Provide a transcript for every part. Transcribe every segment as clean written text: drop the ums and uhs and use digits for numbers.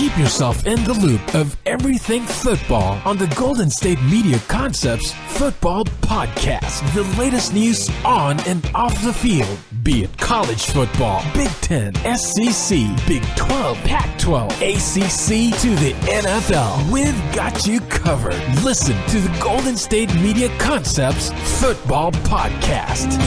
Keep yourself in the loop of everything football on the Golden State Media Concepts Football Podcast. The latest news on and off the field, be it college football, Big Ten, SEC, Big 12, Pac-12, ACC to the NFL. We've got you covered. Listen to the Golden State Media Concepts Football Podcast.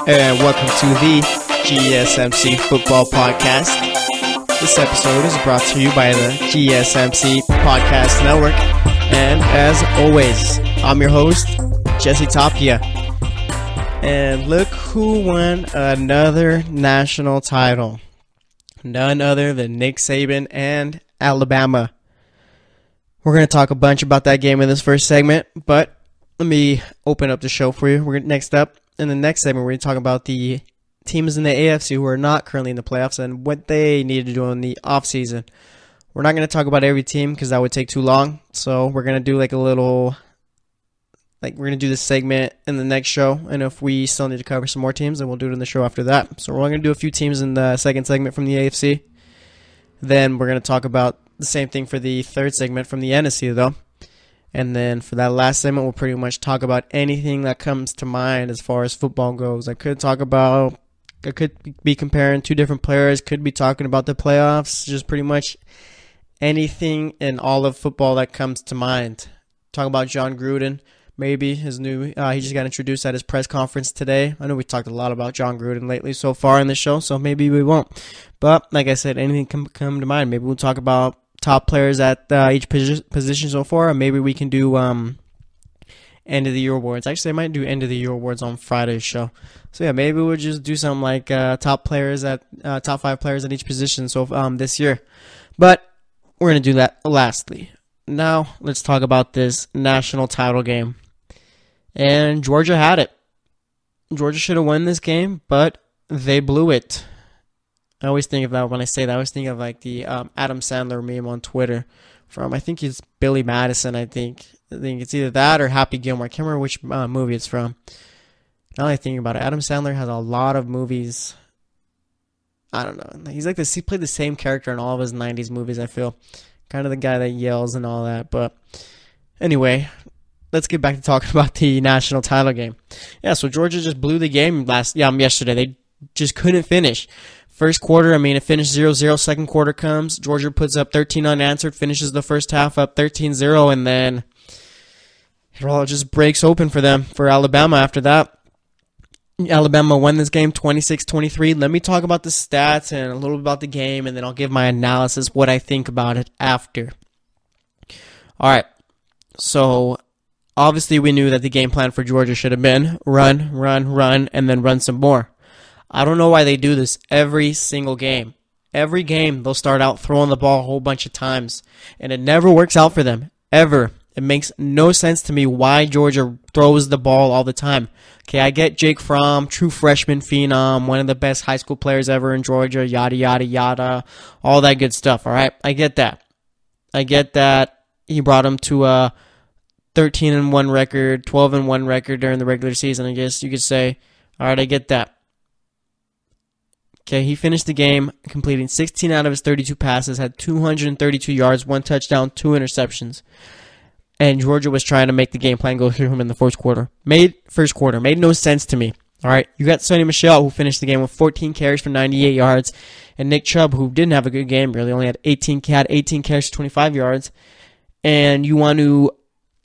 And welcome to the GSMC Football Podcast. This episode is brought to you by the GSMC Podcast Network. And as always, I'm your host, Jesse Tapia. And look who won another national title. None other than Nick Saban and Alabama. We're going to talk a bunch about that game in this first segment, but let me open up the show for you. Next up. In the next segment, we're going to talk about the teams in the AFC who are not currently in the playoffs and what they need to do in the offseason. We're not going to talk about every team because that would take too long. So we're going to do we're going to do this segment in the next show. And if we still need to cover some more teams, then we'll do it in the show after that. So we're only going to do a few teams in the second segment from the AFC. Then we're going to talk about the same thing for the third segment from the NFC, though. And then for that last segment, we'll pretty much talk about anything that comes to mind as far as football goes. I could be comparing two different players, could be talking about the playoffs, just pretty much anything in all of football that comes to mind. Talk about John Gruden, maybe his new, he just got introduced at his press conference today. I know we talked a lot about John Gruden lately so far in the show, so maybe we won't. But like I said, anything can come to mind. Maybe we'll talk about top players at each position so far, or maybe we can do end of the year awards. Actually, I might do end of the year awards on Friday's show. So yeah, maybe we'll just do something like top 5 players at each position. So this year, but we're gonna do that lastly. Now let's talk about this national title game. And Georgia had it. Georgia should have won this game, but they blew it. I always think of that when I say that. I always think of the Adam Sandler meme on Twitter from, I think it's Billy Madison, I think it's either that or Happy Gilmore. I can't remember which movie it's from. Now that I think about it, Adam Sandler has a lot of movies. I don't know. He played the same character in all of his 90s movies, I feel. Kind of the guy that yells and all that. But anyway, let's get back to talking about the national title game. Yeah, so Georgia just blew the game yesterday. They just couldn't finish. First quarter, it finished 0-0. Second quarter comes. Georgia puts up 13 unanswered, finishes the first half up 13-0, and then it all just breaks open for them, for Alabama after that. Alabama won this game 26-23. Let me talk about the stats and a little bit about the game, and then I'll give my analysis, what I think about it after. All right, so obviously we knew that the game plan for Georgia should have been run, and then run some more. I don't know why they do this every single game. Every game, they'll start out throwing the ball a whole bunch of times, and it never works out for them, ever. It makes no sense to me why Georgia throws the ball all the time. Okay, I get Jake Fromm, true freshman phenom, one of the best high school players ever in Georgia, yada, yada, yada, all that good stuff, all right? I get that. He brought him to a 13-1 record, 12-1 record during the regular season, I guess you could say. All right, I get that. Okay, he finished the game completing 16 out of his 32 passes, had 232 yards, 1 touchdown, 2 interceptions. And Georgia was trying to make the game plan go through him in the first quarter. Made no sense to me. All right, you got Sonny Michel, who finished the game with 14 carries for 98 yards, and Nick Chubb, who didn't have a good game, really only had 18 carries for 25 yards. And you want to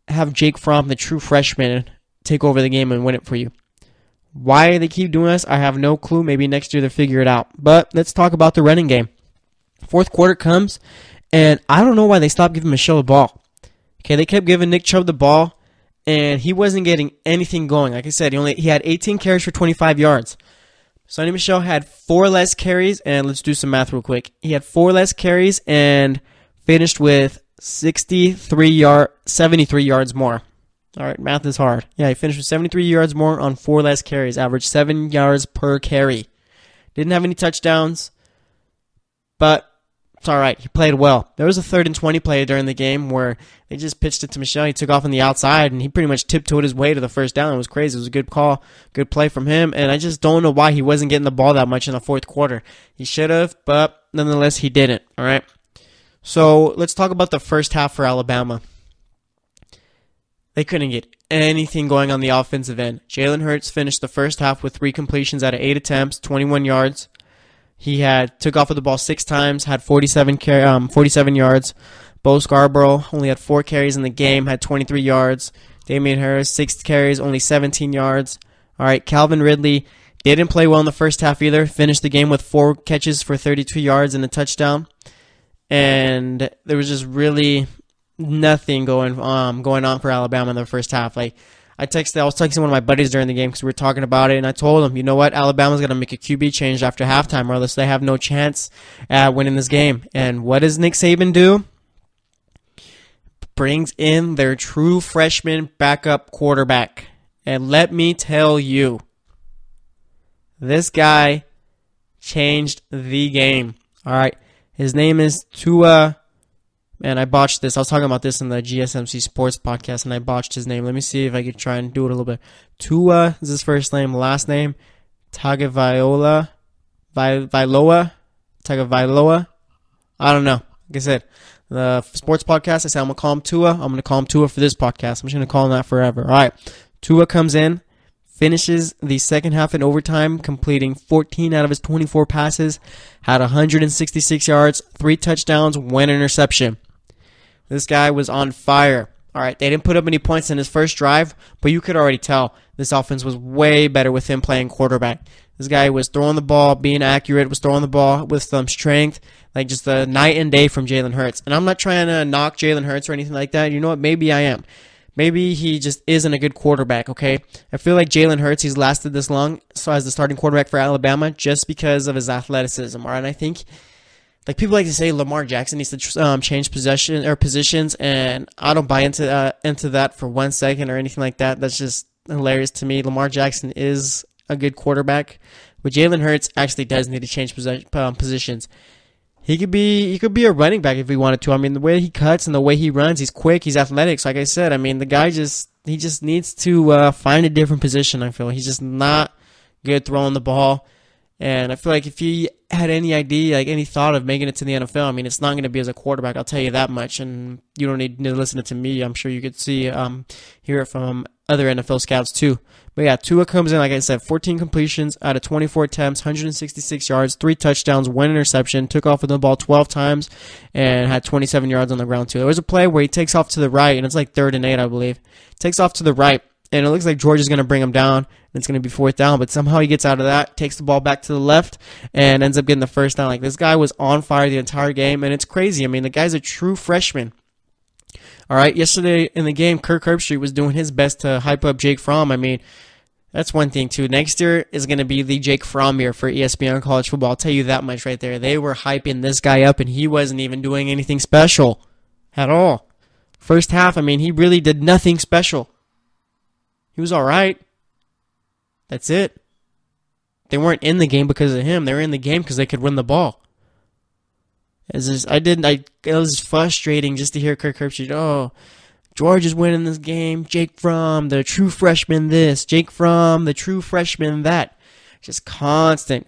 have Jake Fromm, the true freshman, take over the game and win it for you. Why they keep doing this, I have no clue. Maybe next year they'll figure it out. But let's talk about the running game. Fourth quarter comes, and I don't know why they stopped giving Michel the ball. Okay, they kept giving Nick Chubb the ball, and he wasn't getting anything going. Like I said, he had 18 carries for 25 yards. Sonny Michel had 4 less carries, and let's do some math real quick. He had 4 less carries and finished with 73 yards more. All right, math is hard. Yeah, he finished with 73 yards more on 4 less carries, averaged 7 yards per carry. Didn't have any touchdowns, but it's all right. He played well. There was a 3rd and 20 play during the game where they just pitched it to Michel. He took off on the outside, and he pretty much tiptoed his way to the first down. It was crazy. It was a good call, good play from him, and I just don't know why he wasn't getting the ball that much in the fourth quarter. He should have, but nonetheless, he didn't, all right? So let's talk about the first half for Alabama. They couldn't get anything going on the offensive end. Jalen Hurts finished the first half with 3 completions out of 8 attempts, 21 yards. He took off with the ball 6 times, had 47 yards. Bo Scarborough only had 4 carries in the game, had 23 yards. Damian Harris, 6 carries, only 17 yards. All right, Calvin Ridley didn't play well in the first half either. Finished the game with 4 catches for 32 yards and a touchdown. And there was just really nothing going on for Alabama in the first half. Like I was texting one of my buddies during the game because we were talking about it, and I told him, you know what, Alabama's going to make a QB change after halftime, or else they have no chance at winning this game. And what does Nick Saban do? Brings in their true freshman backup quarterback. And let me tell you, this guy changed the game. All right, his name is Tua. Man, I botched this. I was talking about this in the GSMC Sports podcast, and I botched his name. Let me see if I could try and do it a little bit. Tua is his first name. Last name, Tagovailoa. I don't know. Like I said, the sports podcast, I said I'm going to call him Tua. I'm going to call him Tua for this podcast. I'm just going to call him that forever. All right. Tua comes in, finishes the second half in overtime, completing 14 out of his 24 passes, had 166 yards, 3 touchdowns, 1 interception. This guy was on fire. All right, they didn't put up any points in his first drive, but you could already tell this offense was way better with him playing quarterback. This guy was throwing the ball, being accurate, was throwing the ball with some strength, like just a night and day from Jalen Hurts. And I'm not trying to knock Jalen Hurts or anything like that. You know what? Maybe I am. Maybe he just isn't a good quarterback, okay? I feel like Jalen Hurts, he's lasted this long so as the starting quarterback for Alabama just because of his athleticism, all right? I think, like people like to say Lamar Jackson needs to change positions, and I don't buy into that for 1 second or anything like that. That's just hilarious to me. Lamar Jackson is a good quarterback, but Jalen Hurts actually does need to change positions. He could be a running back if he wanted to. I mean, the way he cuts and the way he runs, he's quick, he's athletic. So like I said, I mean, the guy just needs to find a different position, I feel. He's just not good throwing the ball. And I feel like if he had any idea, like any thought of making it to the NFL, I mean, it's not going to be as a quarterback, I'll tell you that much. And you don't need to listen to me. I'm sure you could hear it from other NFL scouts too. But yeah, Tua comes in, like I said, 14 completions out of 24 attempts, 166 yards, 3 touchdowns, 1 interception, took off with the ball 12 times, and had 27 yards on the ground too. There was a play where he takes off to the right, and it's like 3rd and 8, I believe. Takes off to the right, and it looks like George is going to bring him down, and it's going to be 4th down, but somehow he gets out of that, takes the ball back to the left, and ends up getting the first down. Like, this guy was on fire the entire game, and it's crazy. I mean, the guy's a true freshman. All right, yesterday in the game, Kirk Herbstreit was doing his best to hype up Jake Fromm. I mean, that's one thing, too. Next year is going to be the Jake Fromm year for ESPN College Football. I'll tell you that much right there. They were hyping this guy up, and he wasn't even doing anything special at all. First half, I mean, he really did nothing special. He was all right. That's it. They weren't in the game because of him. They were in the game because they could win the ball. It was frustrating just to hear Kirk Herbstreit, oh, George is winning this game. Jake Fromm, the true freshman this. Jake Fromm, the true freshman that. Just constant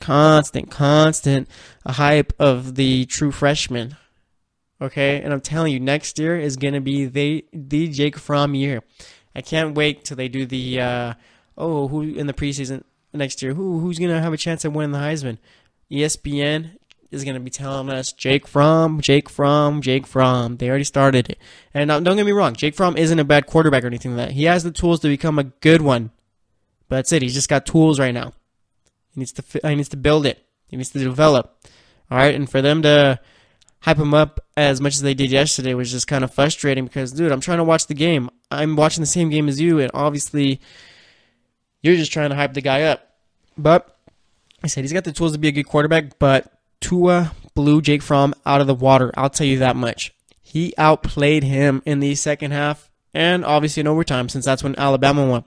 hype of the true freshman. Okay? And I'm telling you, next year is going to be the Jake Fromm year. I can't wait till they do the, who in the preseason next year. Who's going to have a chance at winning the Heisman? ESPN is going to be telling us Jake Fromm. They already started it. And now, don't get me wrong, Jake Fromm isn't a bad quarterback or anything like that. He has the tools to become a good one. But that's it. He's just got tools right now. He needs to build it. He needs to develop. All right, and for them to hype him up as much as they did yesterday was just kind of frustrating because, dude, I'm trying to watch the game. I'm watching the same game as you, and obviously you're just trying to hype the guy up. But like I said, he's got the tools to be a good quarterback, but Tua blew Jake Fromm out of the water. I'll tell you that much. He outplayed him in the second half and obviously in overtime, since that's when Alabama won.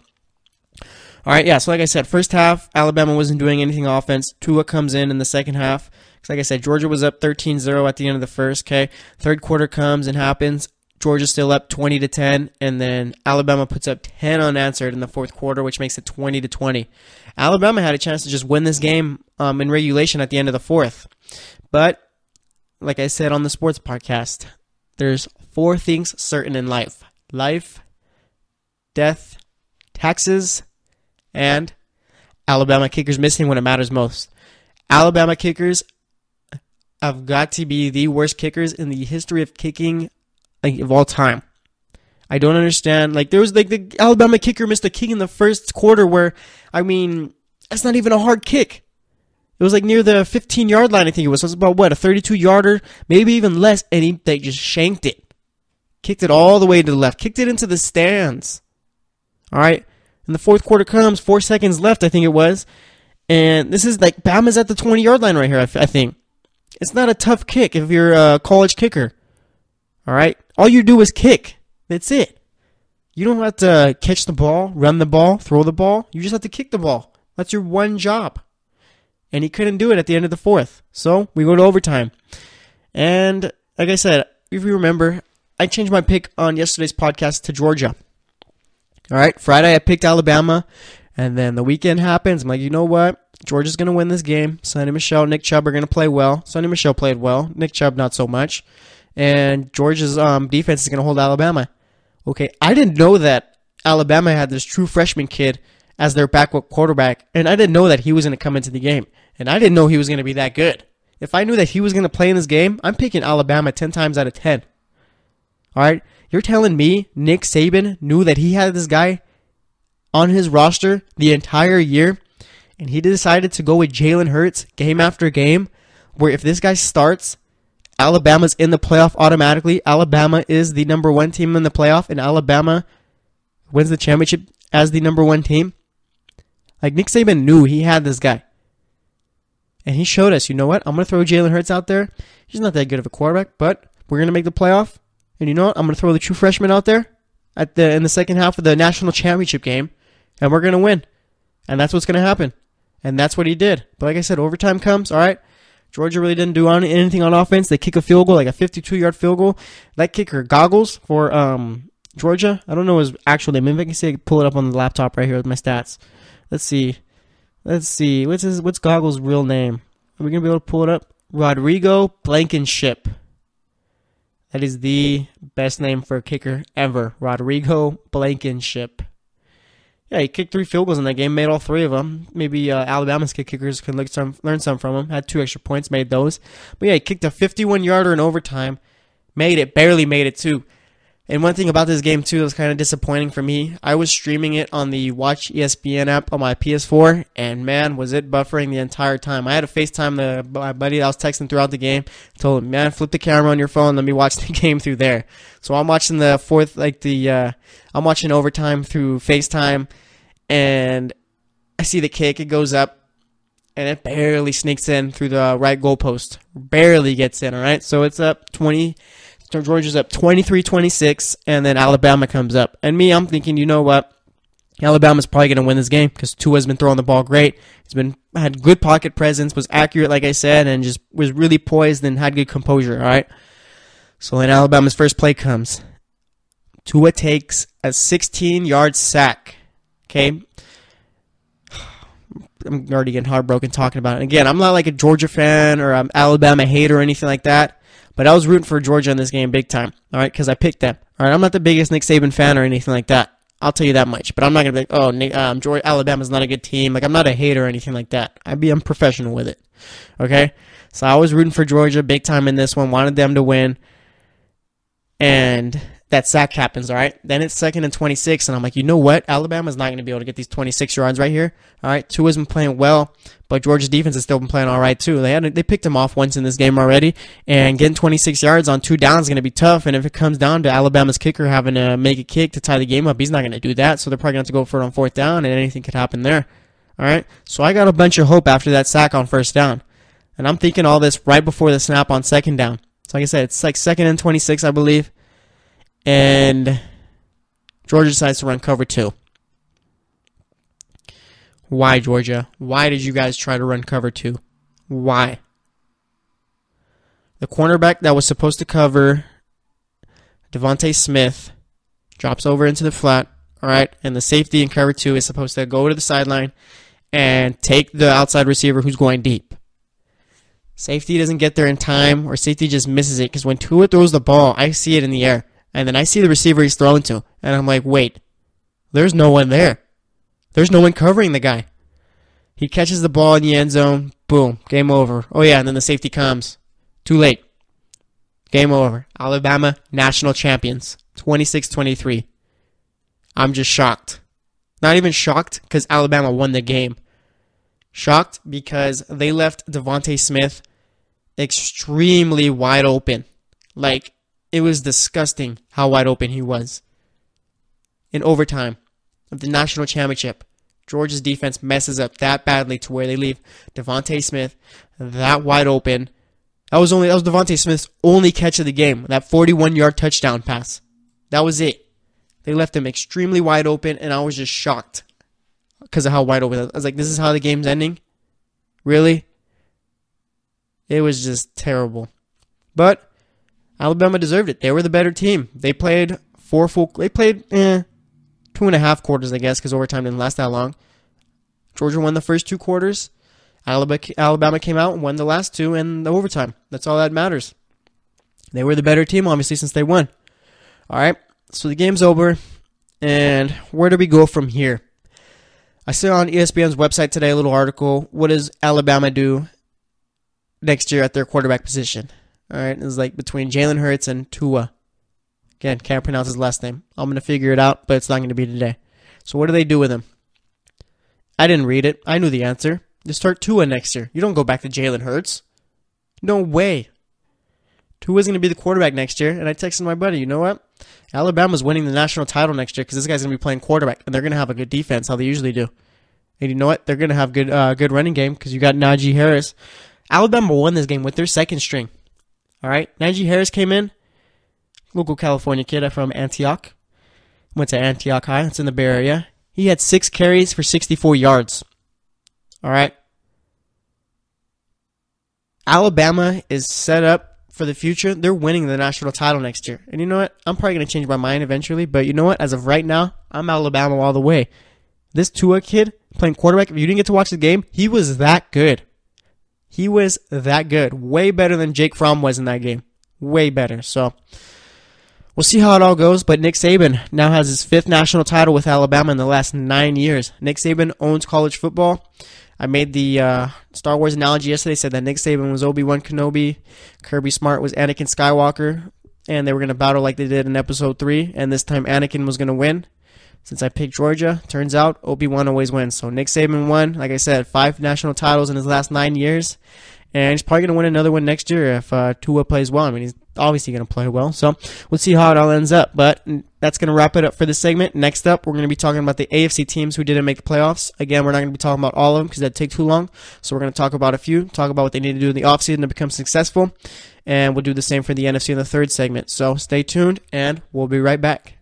All right, yeah, so like I said, first half, Alabama wasn't doing anything offense. Tua comes in the second half. Like I said, Georgia was up 13-0 at the end of the first, okay? Third quarter comes and happens. Georgia's still up 20-10, and then Alabama puts up 10 unanswered in the fourth quarter, which makes it 20-20. Alabama had a chance to just win this game in regulation at the end of the fourth. But, like I said on the sports podcast, there's 4 things certain in life. Life, death, taxes, and Alabama kickers missing when it matters most. Alabama kickers have got to be the worst kickers in the history of kicking of all time. I don't understand. There was the Alabama kicker missed a kick in the first quarter where, that's not even a hard kick. It was near the 15-yard line, I think it was. So it was about, a 32-yarder, maybe even less, and they just shanked it. Kicked it all the way to the left. Kicked it into the stands. All right? And the fourth quarter comes, 4 seconds left, I think it was. And this is Bama's at the 20-yard line right here, I think. It's not a tough kick if you're a college kicker. All right? All you do is kick. That's it. You don't have to catch the ball, run the ball, throw the ball. You just have to kick the ball. That's your one job. And he couldn't do it at the end of the fourth. So we go to overtime. And like I said, if you remember, I changed my pick on yesterday's podcast to Georgia. All right, Friday I picked Alabama, and then the weekend happens. I'm like, you know what? Georgia's going to win this game. Sonny Michel, Nick Chubb are going to play well. Sonny Michel played well. Nick Chubb, not so much. And Georgia's defense is going to hold Alabama. Okay, I didn't know that Alabama had this true freshman kid as their backup quarterback, and I didn't know that he was going to come into the game. And I didn't know he was going to be that good. If I knew that he was going to play in this game, I'm picking Alabama 10 times out of 10. All right? You're telling me Nick Saban knew that he had this guy on his roster the entire year, and he decided to go with Jalen Hurts game after game, where if this guy starts, Alabama's in the playoff automatically. Alabama is the number 1 team in the playoff, and Alabama wins the championship as the number 1 team. Nick Saban knew he had this guy. And he showed us, you know what? I'm going to throw Jalen Hurts out there. He's not that good of a quarterback, but we're going to make the playoff. And you know what? I'm going to throw the true freshman out there in the second half of the national championship game, and we're going to win. And that's what's going to happen. And that's what he did. But like I said, overtime comes, all right? Georgia really didn't do anything on offense. They kick a field goal, a 52-yard field goal. That kicker, Goggles, for Georgia. I don't know his actual name. Maybe I can see, pull it up on the laptop right here with my stats. Let's see. What's Goggles' real name? Are we going to be able to pull it up? Rodrigo Blankenship. That is the best name for a kicker ever. Rodrigo Blankenship. Yeah, he kicked 3 field goals in that game, made all 3 of them. Maybe Alabama's kickers can learn some from him. Had 2 extra points, made those. But yeah, he kicked a 51-yarder in overtime. Barely made it too. And one thing about this game too that was kind of disappointing for me, I was streaming it on the Watch ESPN app on my PS4, and man, was it buffering the entire time. I had to FaceTime my buddy that I was texting throughout the game. I told him, man, flip the camera on your phone, let me watch the game through there. So I'm watching the fourth, I'm watching overtime through FaceTime, and I see the kick, it goes up, and it barely sneaks in through the right goalpost. Barely gets in, all right? So it's up 20. Georgia's up 23-26, and then Alabama comes up. And I'm thinking, you know what? Alabama's probably going to win this game because Tua's been throwing the ball great. Had good pocket presence, was accurate, like I said, and just was really poised and had good composure, all right? So then Alabama's first play comes. Tua takes a 16-yard sack, okay? I'm already getting heartbroken talking about it. Again, I'm not like a Georgia fan or an Alabama hater or anything like that. But I was rooting for Georgia in this game big time, all right, because I picked them. All right, I'm not the biggest Nick Saban fan or anything like that. I'll tell you that much. But I'm not going to be like, Alabama's not a good team. I'm not a hater or anything like that. I'm professional with it, okay? So I was rooting for Georgia big time in this one, wanted them to win. And that sack happens, all right? Then it's 2nd and 26, and I'm like, you know what? Alabama's not going to be able to get these 26 yards right here, all right? Tua's been playing well, but Georgia's defense has still been playing all right, too. They picked him off once in this game already, and getting 26 yards on 2 downs is going to be tough, and if it comes down to Alabama's kicker having to make a kick to tie the game up, he's not going to do that, so they're probably going to have to go for it on 4th down, and anything could happen there, all right? So I got a bunch of hope after that sack on 1st down, and I'm thinking all this right before the snap on 2nd down. So like I said, it's 2nd and 26, I believe. And Georgia decides to run cover 2. Why, Georgia? Why did you guys try to run cover 2? Why? The cornerback that was supposed to cover Devontae Smith drops over into the flat, all right, and the safety in cover 2 is supposed to go to the sideline and take the outside receiver who's going deep. Safety doesn't get there in time, or safety just misses it, because when Tua throws the ball, I see it in the air, and then I see the receiver he's throwing to, and I'm like, wait, there's no one there. There's no one covering the guy. He catches the ball in the end zone, boom, game over. Oh yeah, and then the safety comes. Too late. Game over. Alabama, national champions, 26-23. I'm just shocked. Not even shocked because Alabama won the game. Shocked because they left Devontae Smith extremely wide open. Like, it was disgusting how wide open he was. In overtime of the national championship, Georgia's defense messes up that badly to where they leave Devontae Smith that wide open. That was Devontae Smith's only catch of the game, that 41-yard touchdown pass. That was it. They left him extremely wide open, and I was just shocked because of how wide open. I was like, this is how the game's ending? Really? It was just terrible. But Alabama deserved it. They were the better team. They played 2.5 quarters, I guess, because overtime didn't last that long. Georgia won the first 2 quarters. Alabama came out and won the last 2 in the overtime. That's all that matters. They were the better team, obviously, since they won. All right, so the game's over, and where do we go from here? I saw on ESPN's website today a little article. What does Alabama do next year at their quarterback position? All right, it's like between Jalen Hurts and Tua. Again, can't pronounce his last name. I'm going to figure it out, but it's not going to be today. So what do they do with him? I didn't read it. I knew the answer. They start Tua next year. You don't go back to Jalen Hurts. No way. Tua's going to be the quarterback next year, and I texted my buddy, you know what? Alabama's winning the national title next year because this guy's going to be playing quarterback, and they're going to have a good defense, how they usually do. And you know what? They're going to have good running game because you got Najee Harris. Alabama won this game with their second string. All right? Najee Harris came in. Local California kid from Antioch. Went to Antioch High. It's in the Bay Area. He had 6 carries for 64 yards. All right. Alabama is set up for the future. They're winning the national title next year. And you know what? I'm probably going to change my mind eventually. But you know what? As of right now, I'm Alabama all the way. This Tua kid playing quarterback, if you didn't get to watch the game, he was that good. He was that good. Way better than Jake Fromm was in that game. Way better. So we'll see how it all goes, but Nick Saban now has his 5th national title with Alabama in the last 9 years. Nick Saban owns college football. I made the Star Wars analogy yesterday, said that Nick Saban was Obi-Wan Kenobi, Kirby Smart was Anakin Skywalker, and they were going to battle like they did in Episode 3, and this time Anakin was going to win. Since I picked Georgia, turns out Obi-Wan always wins. So Nick Saban won, like I said, 5 national titles in his last 9 years. And he's probably going to win another one next year if Tua plays well. I mean, he's obviously going to play well. So we'll see how it all ends up. But that's going to wrap it up for this segment. Next up, we're going to be talking about the AFC teams who didn't make the playoffs. Again, we're not going to be talking about all of them because that'd take too long. So we're going to talk about a few, talk about what they need to do in the offseason to become successful. And we'll do the same for the NFC in the third segment. So stay tuned, and we'll be right back.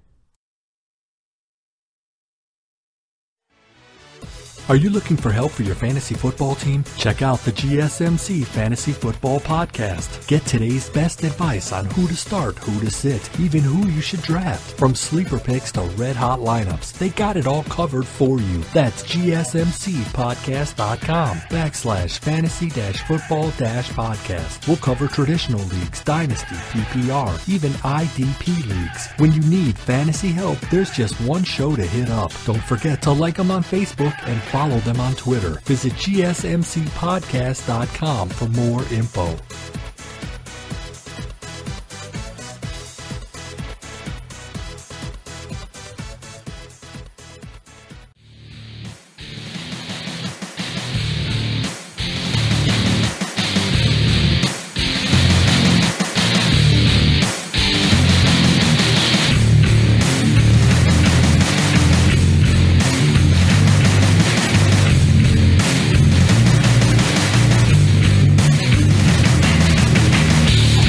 Are you looking for help for your fantasy football team? Check out the GSMC Fantasy Football Podcast. Get today's best advice on who to start, who to sit, even who you should draft. From sleeper picks to red-hot lineups, they got it all covered for you. That's gsmcpodcast.com/fantasy-football-podcast. We'll cover traditional leagues, dynasty, PPR, even IDP leagues. When you need fantasy help, there's just one show to hit up. Don't forget to like them on Facebook and follow them on Twitter. Visit gsmcpodcast.com for more info.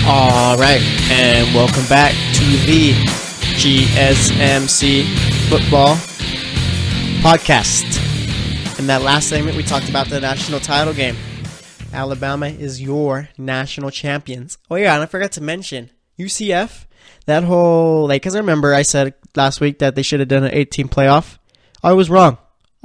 All right, and welcome back to the GSMC Football Podcast. In that last segment, we talked about the national title game. Alabama is your national champions. Oh yeah, and I forgot to mention, UCF, that whole, because I remember I said last week that they should have done an 8-team playoff. I was wrong.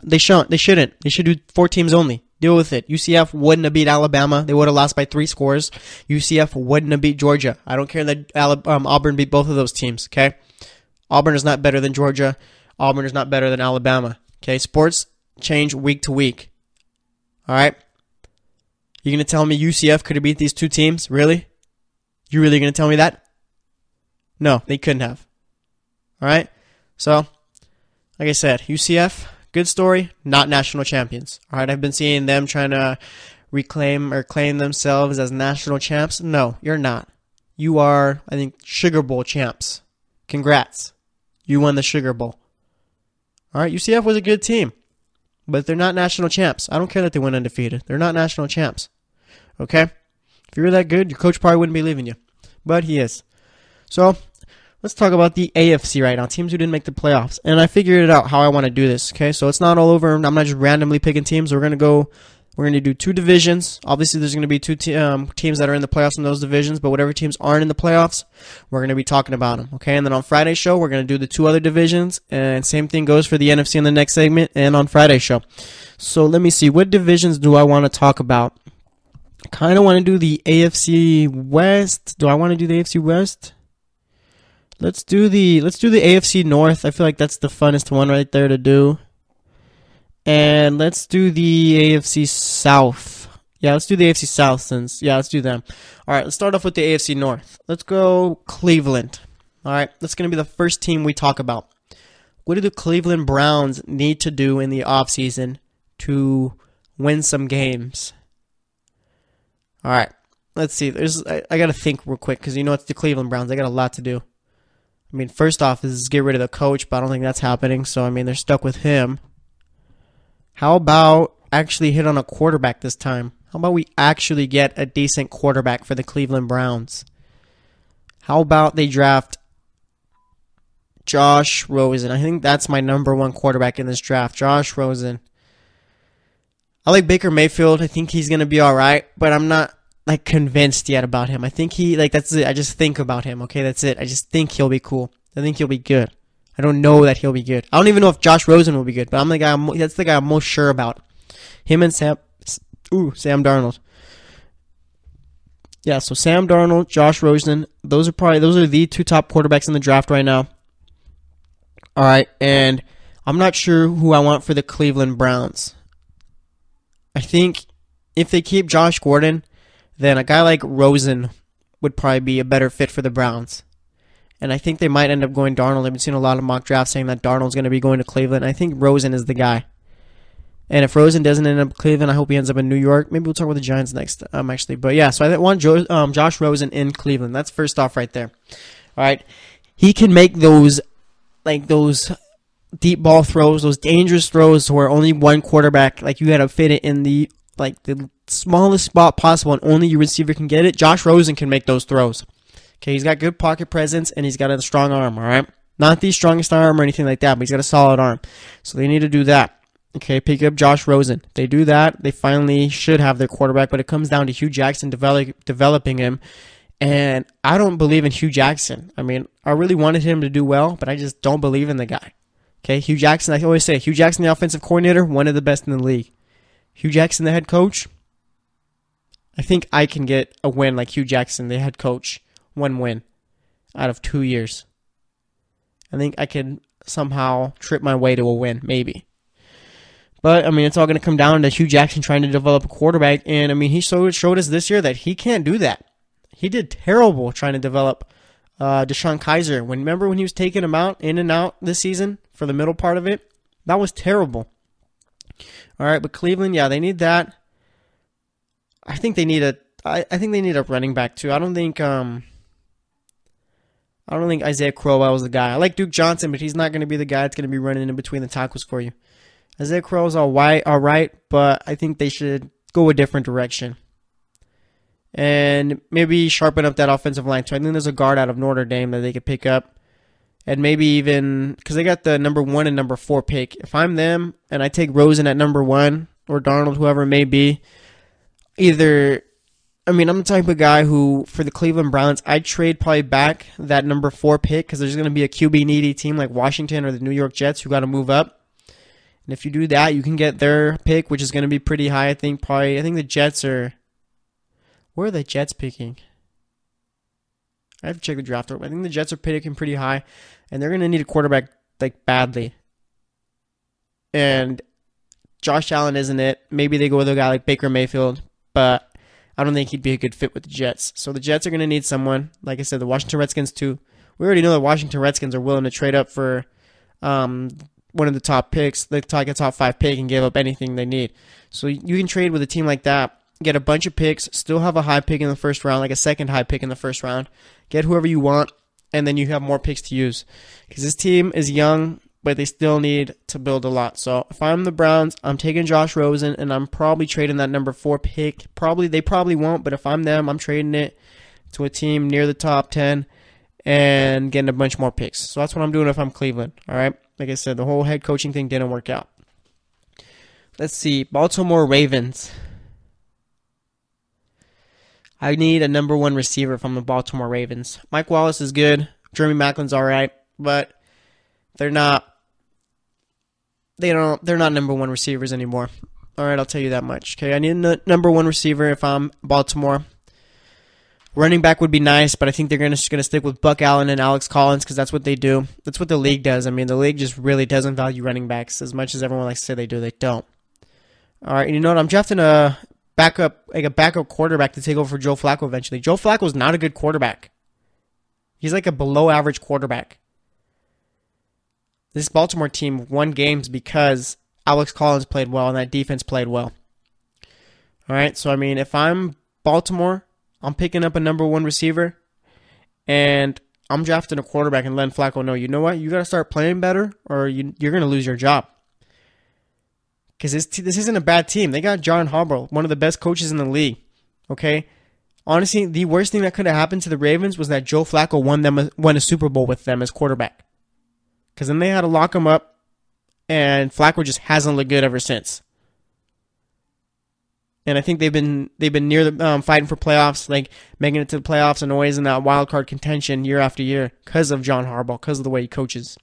They shouldn't. They should do 4 teams only. Deal with it. UCF wouldn't have beat Alabama. They would have lost by 3 scores. UCF wouldn't have beat Georgia. I don't care that Auburn beat both of those teams, okay? Auburn is not better than Georgia. Auburn is not better than Alabama. Okay, sports change week to week. All right? You're going to tell me UCF could have beat these 2 teams? Really? You really going to tell me that? No, they couldn't have. All right? So, like I said, UCF, good story, not national champions. All right, I've been seeing them trying to reclaim or claim themselves as national champs. No, you're not. You are, I think, Sugar Bowl champs. Congrats. You won the Sugar Bowl. All right, UCF was a good team, but they're not national champs. I don't care that they went undefeated. They're not national champs. Okay? If you were that good, your coach probably wouldn't be leaving you, but he is. So, let's talk about the AFC right now, teams who didn't make the playoffs. And I figured it out how I want to do this, okay? So it's not all over. I'm not just randomly picking teams. We're going to do 2 divisions. Obviously, there's going to be 2 teams that are in the playoffs in those divisions, but whatever teams aren't in the playoffs, we're going to be talking about them, okay? And then on Friday's show, we're going to do the 2 other divisions, and same thing goes for the NFC in the next segment and on Friday's show. So let me see. What divisions do I want to talk about? I kind of want to do the AFC West. Do I want to do the AFC West? Let's do the AFC North. I feel like that's the funnest one right there to do. And let's do the AFC South. Yeah, let's do the AFC South let's do them. All right, let's start off with the AFC North. Let's go Cleveland. All right, that's going to be the first team we talk about. What do the Cleveland Browns need to do in the offseason to win some games? All right, let's see. I got to think real quick because it's the Cleveland Browns. They got a lot to do. I mean, first off is get rid of the coach, but I don't think that's happening. So, I mean, they're stuck with him. How about actually hit on a quarterback this time? How about we actually get a decent quarterback for the Cleveland Browns? How about they draft Josh Rosen? I think that's my number 1 quarterback in this draft, Josh Rosen. I like Baker Mayfield. I think he's going to be all right, but I'm not convinced yet about him. I think that's it. I just think about him, okay? That's it. I just think he'll be cool. I think he'll be good. I don't know that he'll be good. I don't even know if Josh Rosen will be good, but that's the guy I'm most sure about. Him and Sam Darnold. Yeah, so Sam Darnold, Josh Rosen, those are the 2 top quarterbacks in the draft right now. All right, and I'm not sure who I want for the Cleveland Browns. I think if they keep Josh Gordon, then a guy like Rosen would probably be a better fit for the Browns. And I think they might end up going Darnold. I've been seeing a lot of mock drafts saying that Darnold's going to be going to Cleveland. I think Rosen is the guy. And if Rosen doesn't end up Cleveland, I hope he ends up in New York. Maybe we'll talk about the Giants next, actually. But yeah, so I want Josh Rosen in Cleveland. That's first off right there. All right. He can make those deep ball throws, those dangerous throws where only one quarterback, you got to fit it in the smallest spot possible and only your receiver can get it. Josh Rosen can make those throws. Okay, he's got good pocket presence and he's got a strong arm, all right? Not the strongest arm or anything like that, but he's got a solid arm. So they need to do that. Okay, pick up Josh Rosen. If they do that, they finally should have their quarterback, but it comes down to Hugh Jackson developing him. And I don't believe in Hugh Jackson. I mean, I really wanted him to do well, but I just don't believe in the guy. Okay, Hugh Jackson, I always say, Hugh Jackson, the offensive coordinator, one of the best in the league. Hugh Jackson, the head coach, I think I can get a win like Hugh Jackson, the head coach. 1 win out of 2 years. I think I can somehow trip my way to a win, maybe. But, I mean, it's all going to come down to Hugh Jackson trying to develop a quarterback. And, I mean, he showed us this year that he can't do that. He did terrible trying to develop Deshaun Kaiser. Remember when he was taking him out, in and out this season for the middle part of it? That was terrible. All right, but Cleveland, yeah, they need that. I think they need a running back too. I don't think Isaiah Crowell is the guy. I like Duke Johnson, but he's not going to be the guy that's going to be running in between the tackles for you. Isaiah Crowell's all right, but I think they should go a different direction. And maybe sharpen up that offensive line too. I think there's a guard out of Notre Dame that they could pick up and maybe even because they got the number 1 and number 4 pick. If I'm them and I take Rosen at number 1 or Darnold, whoever it may be, I'm the type of guy who, for the Cleveland Browns, I'd trade probably back that number 4 pick because there's going to be a QB needy team like Washington or the New York Jets who got to move up. And if you do that, you can get their pick, which is going to be pretty high. I think the Jets are... Where are the Jets picking? I have to check the draft. I think the Jets are picking pretty high, and they're going to need a quarterback like badly. And Josh Allen isn't it. Maybe they go with a guy like Baker Mayfield, but I don't think he'd be a good fit with the Jets. So the Jets are going to need someone. Like I said, the Washington Redskins too. We already know the Washington Redskins are willing to trade up for one of the top picks. They take a top 5 pick and give up anything they need. So you can trade with a team like that, get a bunch of picks, still have a high pick in the first round, like a second high pick in the first round, get whoever you want, and then you have more picks to use. Because this team is young, but they still need to build a lot. So if I'm the Browns, I'm taking Josh Rosen, and I'm probably trading that number 4 pick. They probably won't, but if I'm them, I'm trading it to a team near the top 10 and getting a bunch more picks. So that's what I'm doing if I'm Cleveland. All right. Like I said, the whole head coaching thing didn't work out. Let's see. Baltimore Ravens. I need a number 1 receiver from the Baltimore Ravens. Mike Wallace is good. Jeremy Maclin's all right, but they're not number 1 receivers anymore. All right, I'll tell you that much. Okay, I need a number 1 receiver if I'm Baltimore. Running back would be nice, but I think they're just going to stick with Buck Allen and Alex Collins because that's what they do. That's what the league does. The league just really doesn't value running backs as much as everyone likes to say they do. They don't. All right, and you know what? I'm drafting a backup quarterback to take over for Joe Flacco eventually. Joe Flacco's not a good quarterback. He's like a below average quarterback. This Baltimore team won games because Alex Collins played well and that defense played well. All right, so if I'm Baltimore, I'm picking up a number 1 receiver, and I'm drafting a quarterback and letting Flacco know, you know what, you got to start playing better or you're going to lose your job. Because this isn't a bad team. They got John Harbaugh, one of the best coaches in the league. Okay? Honestly, the worst thing that could have happened to the Ravens was that Joe Flacco won a Super Bowl with them as quarterback. Because then they had to lock him up, and Flacco just hasn't looked good ever since. And I think they've been near the fighting for playoffs, like making it to the playoffs and always in that wild card contention year after year because of John Harbaugh, because of the way he coaches.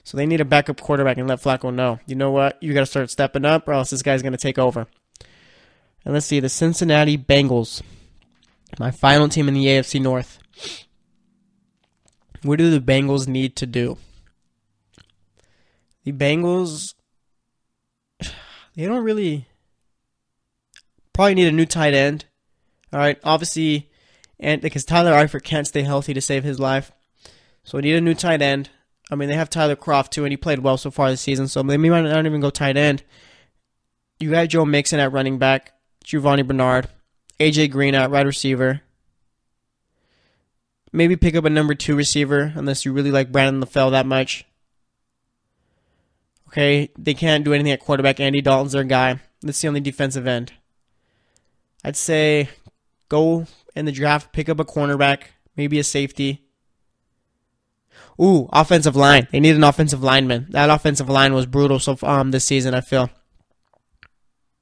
So they need a backup quarterback and let Flacco know, you know what, you got to start stepping up or else this guy's going to take over. And let's see, the Cincinnati Bengals, my final team in the AFC North. What do the Bengals need to do? The Bengals, they don't really... Probably need a new tight end. All right, obviously, and because Tyler Eifert can't stay healthy to save his life. So we need a new tight end. They have Tyler Kroft too, and he played well so far this season, so they might not even go tight end. You got Joe Mixon at running back, Giovanni Bernard, AJ Green at wide receiver. Maybe pick up a number 2 receiver, unless you really like Brandon LaFell that much. Okay, they can't do anything at quarterback. Andy Dalton's their guy. That's the only defensive end. I'd say go in the draft, pick up a cornerback, maybe a safety. Ooh, offensive line. They need an offensive lineman. That offensive line was brutal this season, I feel.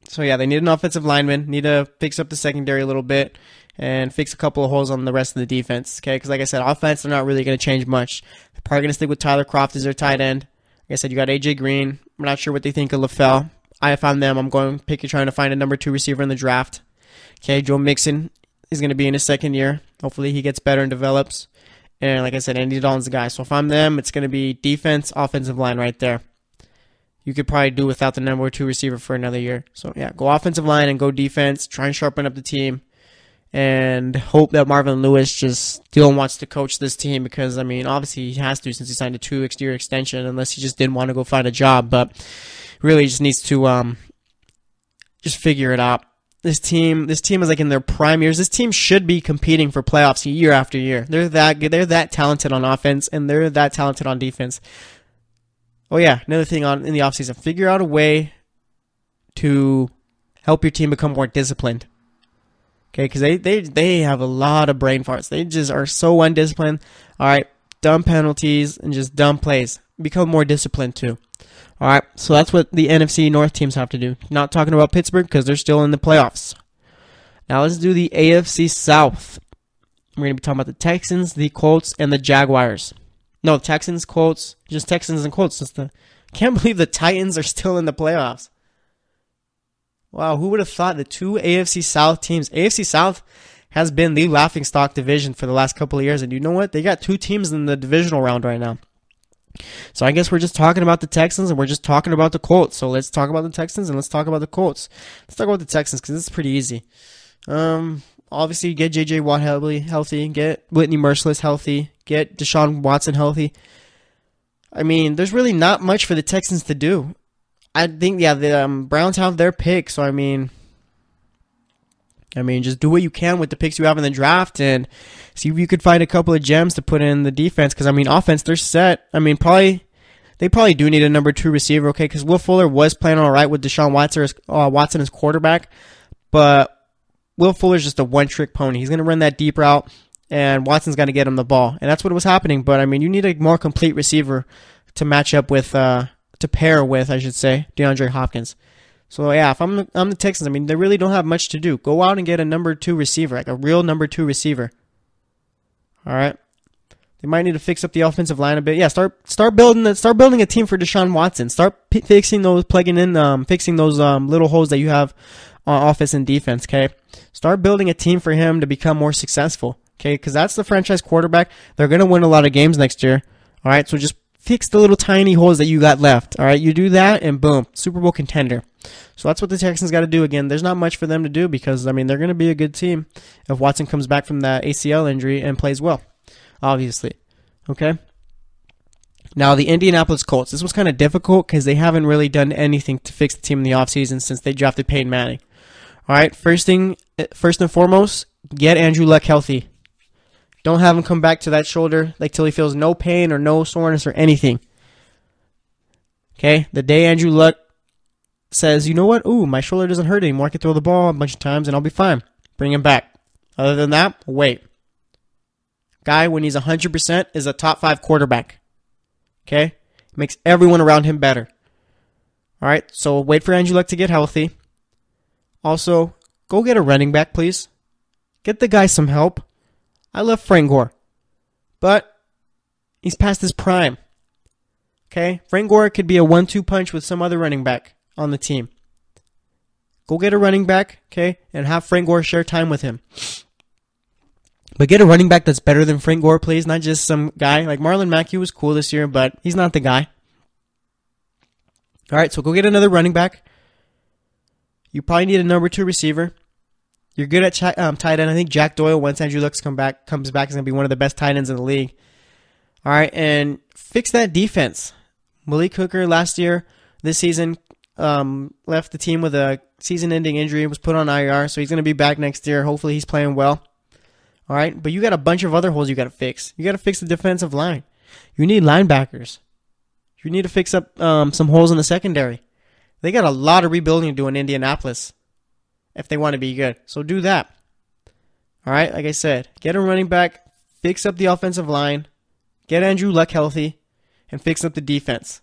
So yeah, they need an offensive lineman. Need to fix up the secondary a little bit and fix a couple of holes on the rest of the defense. Okay, because like I said, offense, they're not really going to change much. They're probably going to stick with Tyler Kroft as their tight end. Like I said, you got AJ Green. I'm not sure what they think of LaFell. If I'm them, I'm going trying to find a number 2 receiver in the draft. Okay, Joe Mixon is going to be in his second year. Hopefully he gets better and develops. And like I said, Andy Dalton's the guy. So if I'm them, it's going to be defense, offensive line right there. You could probably do without the number 2 receiver for another year. So yeah, go offensive line and go defense. Try and sharpen up the team. And hope that Marvin Lewis just still wants to coach this team because, obviously he has to since he signed a 2-year extension unless he just didn't want to go find a job. But really just needs to just figure it out. This team is like in their prime years. This team should be competing for playoffs year after year. They're that good. They're that talented on offense, and they're that talented on defense. Oh yeah, another thing in the offseason, figure out a way to help your team become more disciplined. Okay, because they have a lot of brain farts. They just are so undisciplined. All right, dumb penalties and just dumb plays. Become more disciplined too. All right, so that's what the NFC North teams have to do. Not talking about Pittsburgh because they're still in the playoffs. Now let's do the AFC South. We're going to be talking about the Texans, the Colts, and the Jaguars. No, Texans, Colts, just Texans and Colts. Can't believe the Titans are still in the playoffs. Wow, who would have thought the two AFC South teams? AFC South has been the laughingstock division for the last couple of years, and you know what? They got two teams in the divisional round right now. So I guess we're just talking about the Texans and we're just talking about the Colts. So let's talk about the Texans and let's talk about the Colts. Let's talk about the Texans because it's pretty easy. Obviously, get J.J. Watt healthy, get Whitney Merciless healthy, get Deshaun Watson healthy. I mean, there's really not much for the Texans to do. I think, the Browns have their pick, so I mean, just do what you can with the picks you have in the draft and see if you could find a couple of gems to put in the defense. Because, offense, they're set. They probably do need a number 2 receiver, okay? Because Will Fuller was playing all right with Deshaun Watson as quarterback. But Will Fuller's just a one-trick pony. He's going to run that deep route, and Watson's going to get him the ball. And that's what was happening. But, you need a more complete receiver to match up with, to pair with, I should say, DeAndre Hopkins. So, yeah, if I'm the Texans, they really don't have much to do. Go out and get a number 2 receiver, like a real number 2 receiver. All right? They might need to fix up the offensive line a bit. Yeah, start building a team for Deshaun Watson. Start fixing those little holes that you have on offense and defense, okay? Start building a team for him to become more successful, okay? Because that's the franchise quarterback. They're going to win a lot of games next year, all right? So just fix the little tiny holes that you got left, all right? You do that, and boom, Super Bowl contender. So that's what the Texans got to do. Again, there's not much for them to do because, they're going to be a good team if Watson comes back from that ACL injury and plays well, obviously, okay? Now, the Indianapolis Colts. This was kind of difficult because they haven't really done anything to fix the team in the offseason since they drafted Peyton Manning. All right, first and foremost, get Andrew Luck healthy. Don't have him come back to that shoulder till he feels no pain or no soreness or anything. Okay, the day Andrew Luck says, you know what, my shoulder doesn't hurt anymore, I can throw the ball a bunch of times and I'll be fine. Bring him back. Other than that, wait. Guy, when he's 100%, is a top 5 quarterback. Okay? Makes everyone around him better. All right, so wait for Andrew Luck to get healthy. Also, go get a running back, please. Get the guy some help. I love Frank Gore, but he's past his prime. Okay? Frank Gore could be a 1-2 punch with some other running back on the team. Go get a running back, okay, and have Frank Gore share time with him. But get a running back that's better than Frank Gore, please, not just some guy. Like Marlon Mack, he was cool this year, but he's not the guy. All right, so go get another running back. You probably need a number 2 receiver. You're good at tight end. I think Jack Doyle, once Andrew Luck comes back, is going to be one of the best tight ends in the league. All right, and fix that defense. Malik Hooker this season, left the team with a season-ending injury, was put on IR, so he's going to be back next year. Hopefully he's playing well. All right, but you got a bunch of other holes you got to fix. You got to fix the defensive line. You need linebackers. You need to fix up some holes in the secondary. They got a lot of rebuilding to do in Indianapolis if they want to be good. So do that. All right, like I said, get a running back, fix up the offensive line, get Andrew Luck healthy, and fix up the defense.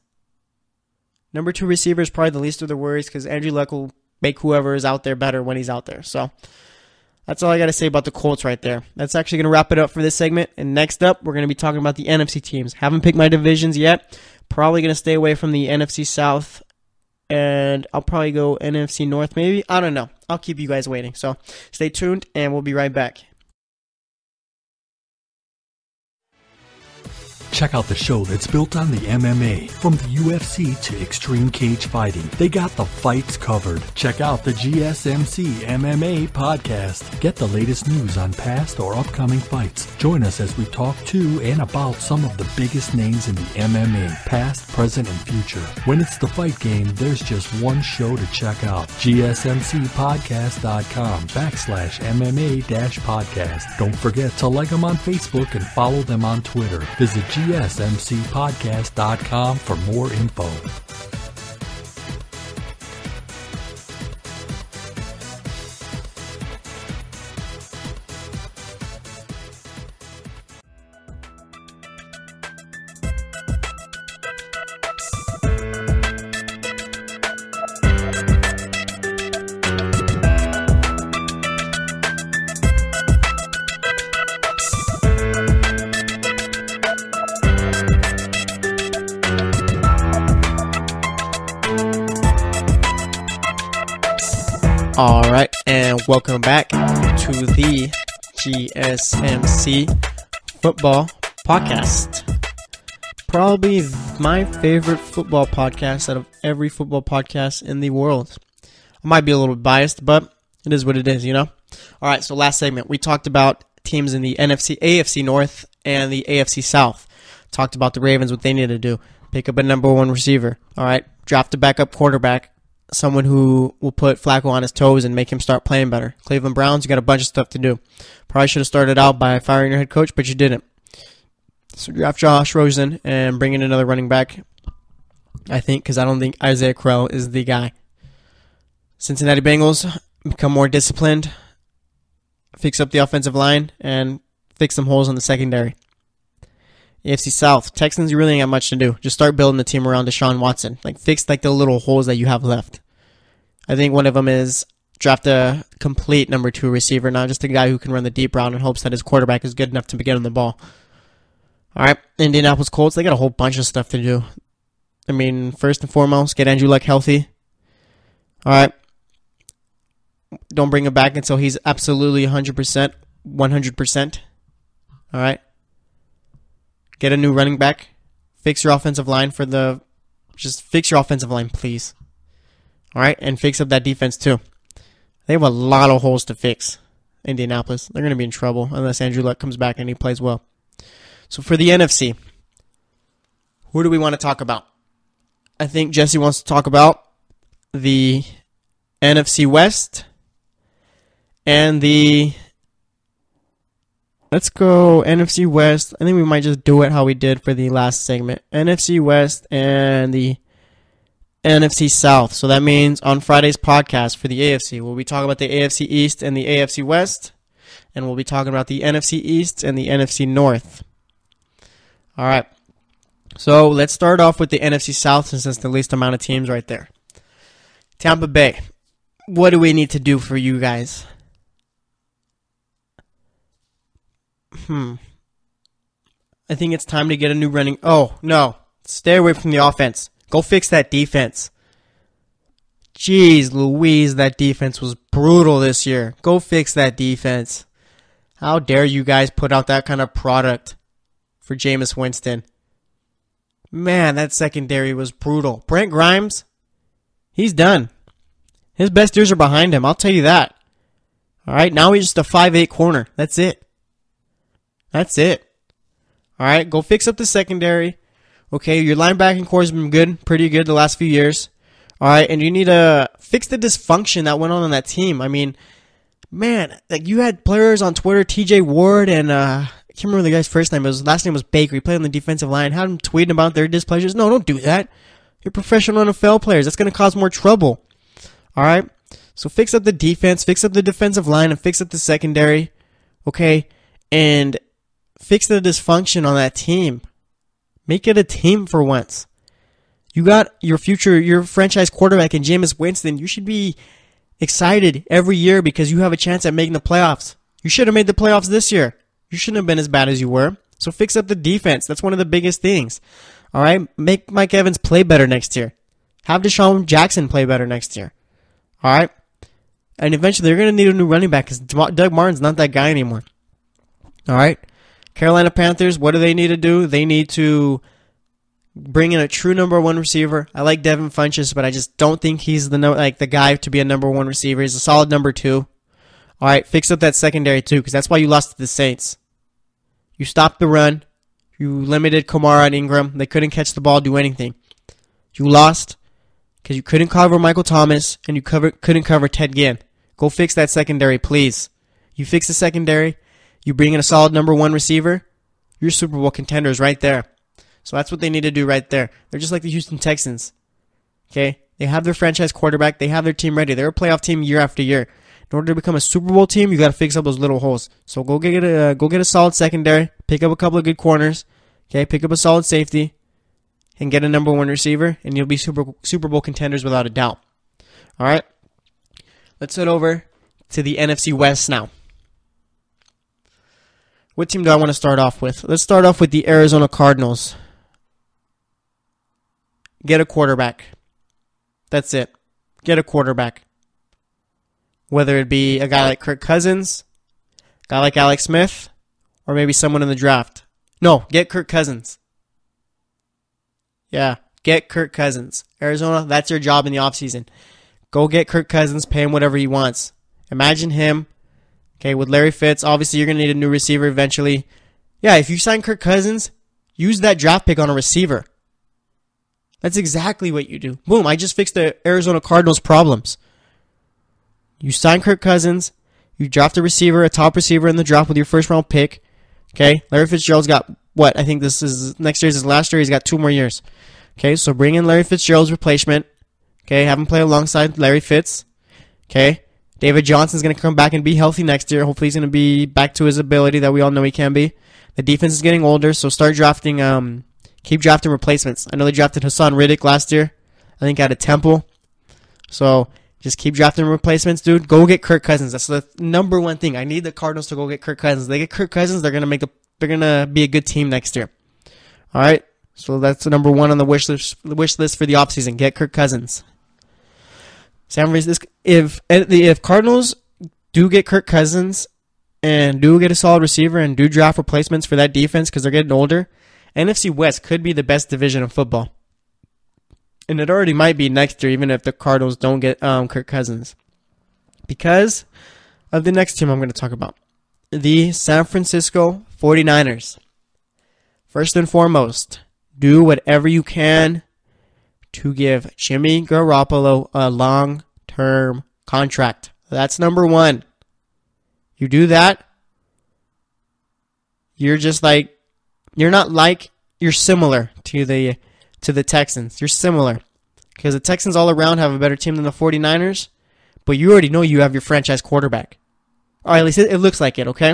Number 2 receiver is probably the least of their worries because Andrew Luck will make whoever is out there better when he's out there. So that's all I got to say about the Colts right there. That's actually going to wrap it up for this segment. And next up, we're going to be talking about the NFC teams. Haven't picked my divisions yet. Probably going to stay away from the NFC South. And I'll probably go NFC North maybe. I don't know. I'll keep you guys waiting. So stay tuned and we'll be right back. Check out the show that's built on the MMA. From the UFC to extreme cage fighting, they got the fights covered. Check out the GSMC MMA podcast. Get the latest news on past or upcoming fights. Join us as we talk to and about some of the biggest names in the MMA, past, present, and future. When it's the fight game, there's just one show to check out. GSMCpodcast.com/MMA-podcast. Don't forget to like them on Facebook and follow them on Twitter. Visit GSMCpodcast.com for more info. All right, and welcome back to the GSMC Football Podcast. Probably my favorite football podcast out of every football podcast in the world. I might be a little biased, but it is what it is, you know? All right, so last segment, we talked about teams in the AFC North and the AFC South. Talked about the Ravens, what they need to do. Pick up a number one receiver. All right, draft a backup quarterback. Someone who will put Flacco on his toes and make him start playing better. Cleveland Browns, you got a bunch of stuff to do. Probably should have started out by firing your head coach, but you didn't. So draft Josh Rosen and bring in another running back, I think, because I don't think Isaiah Crowell is the guy. Cincinnati Bengals, become more disciplined, fix up the offensive line, and fix some holes in the secondary. AFC South, Texans, you really ain't got much to do. Just start building the team around Deshaun Watson. Fix the little holes that you have left. I think one of them is draft a complete number 2 receiver, not just a guy who can run the deep route in hopes that his quarterback is good enough to get him the ball. All right, Indianapolis Colts, they got a whole bunch of stuff to do. I mean, first and foremost, get Andrew Luck healthy. All right. Don't bring him back until he's absolutely 100%. 100%. All right. Get a new running back. Fix your offensive line just fix your offensive line, please. All right, and fix up that defense too. They have a lot of holes to fix. Indianapolis, they're going to be in trouble unless Andrew Luck comes back and he plays well. So for the NFC, who do we want to talk about? I think Jesse wants to talk about the NFC West and let's go NFC West. I think we might just do it how we did for the last segment. NFC West and the NFC South. So that means on Friday's podcast for the AFC, we'll be talking about the AFC East and the AFC West, and we'll be talking about the NFC East and the NFC North. All right. So let's start off with the NFC South since it's the least amount of teams right there. Tampa Bay. What do we need to do for you guys? I think it's time to get a new running. Oh, no. Stay away from the offense. Go fix that defense. Jeez Louise, that defense was brutal this year. Go fix that defense. How dare you guys put out that kind of product for Jameis Winston? Man, that secondary was brutal. Brent Grimes, he's done. His best years are behind him, I'll tell you that. All right, now he's just a 5'8 corner. That's it. That's it. All right, go fix up the secondary. Okay, your linebacking core has been good, pretty good the last few years. All right, and you need to fix the dysfunction that went on that team. I mean, man, you had players on Twitter, TJ Ward, and I can't remember the guy's first name. His last name was Baker. He played on the defensive line. Had them tweeting about their displeasures. No, don't do that. You're professional NFL players. That's going to cause more trouble. All right, so fix up the defense, fix up the defensive line, and fix up the secondary. Okay, and fix the dysfunction on that team. Make it a team for once. You got your franchise quarterback in Jameis Winston. You should be excited every year because you have a chance at making the playoffs. You should have made the playoffs this year. You shouldn't have been as bad as you were. So fix up the defense. That's one of the biggest things. All right? Make Mike Evans play better next year. Have Deshaun Jackson play better next year. All right? And eventually they're going to need a new running back because Doug Martin's not that guy anymore. All right? Carolina Panthers, what do they need to do? They need to bring in a true number 1 receiver. I like Devin Funchess, but I just don't think he's the guy to be a number 1 receiver. He's a solid number 2. All right, fix up that secondary too, because that's why you lost to the Saints. You stopped the run. You limited Kamara and Ingram. They couldn't catch the ball, do anything. You lost because you couldn't cover Michael Thomas and you couldn't cover Ted Ginn. Go fix that secondary, please. You fix the secondary. You bring in a solid number 1 receiver. You're Super Bowl contenders right there. So that's what they need to do right there. They're just like the Houston Texans. Okay? They have their franchise quarterback. They have their team ready. They're a playoff team year after year. In order to become a Super Bowl team, you got to fix up those little holes. So go get a solid secondary. Pick up a couple of good corners. Okay? Pick up a solid safety. And get a number 1 receiver. And you'll be Super Bowl contenders without a doubt. All right? Let's head over to the NFC West now. What team do I want to start off with? Let's start off with the Arizona Cardinals. Get a quarterback. That's it. Get a quarterback. Whether it be a guy like Kirk Cousins, a guy like Alex Smith, or maybe someone in the draft. No, get Kirk Cousins. Yeah, get Kirk Cousins. Arizona, that's your job in the offseason. Go get Kirk Cousins, pay him whatever he wants. Imagine him, okay, with Larry Fitz. Obviously, you're going to need a new receiver eventually. Yeah, if you sign Kirk Cousins, use that draft pick on a receiver. That's exactly what you do. Boom, I just fixed the Arizona Cardinals' problems. You sign Kirk Cousins, you draft a receiver, a top receiver in the draft with your first round pick. Okay, Larry Fitzgerald's got what? I think this is next year's his last year. He's got 2 more years. Okay, so bring in Larry Fitzgerald's replacement. Okay, have him play alongside Larry Fitz. Okay, David Johnson's going to come back and be healthy next year. Hopefully he's going to be back to his ability that we all know he can be. The defense is getting older, so start drafting, keep drafting replacements. I know they drafted Hassan Riddick last year, I think out of Temple. So just keep drafting replacements, dude. Go get Kirk Cousins. That's the number one thing. I need the Cardinals to go get Kirk Cousins. They get Kirk Cousins, they're gonna be a good team next year. All right, so that's the number one on the wish list for the offseason. Get Kirk Cousins. San Francisco. If Cardinals do get Kirk Cousins and do get a solid receiver and do draft replacements for that defense because they're getting older, NFC West could be the best division of football. And it already might be next year, even if the Cardinals don't get Kirk Cousins. Because of the next team I'm going to talk about. The San Francisco 49ers. First and foremost, do whatever you can to give Jimmy Garoppolo a long-term contract. That's number one. You do that, you're similar to the Texans. You're similar. Because the Texans all around have a better team than the 49ers, but you already know you have your franchise quarterback. Or at least it looks like it, okay?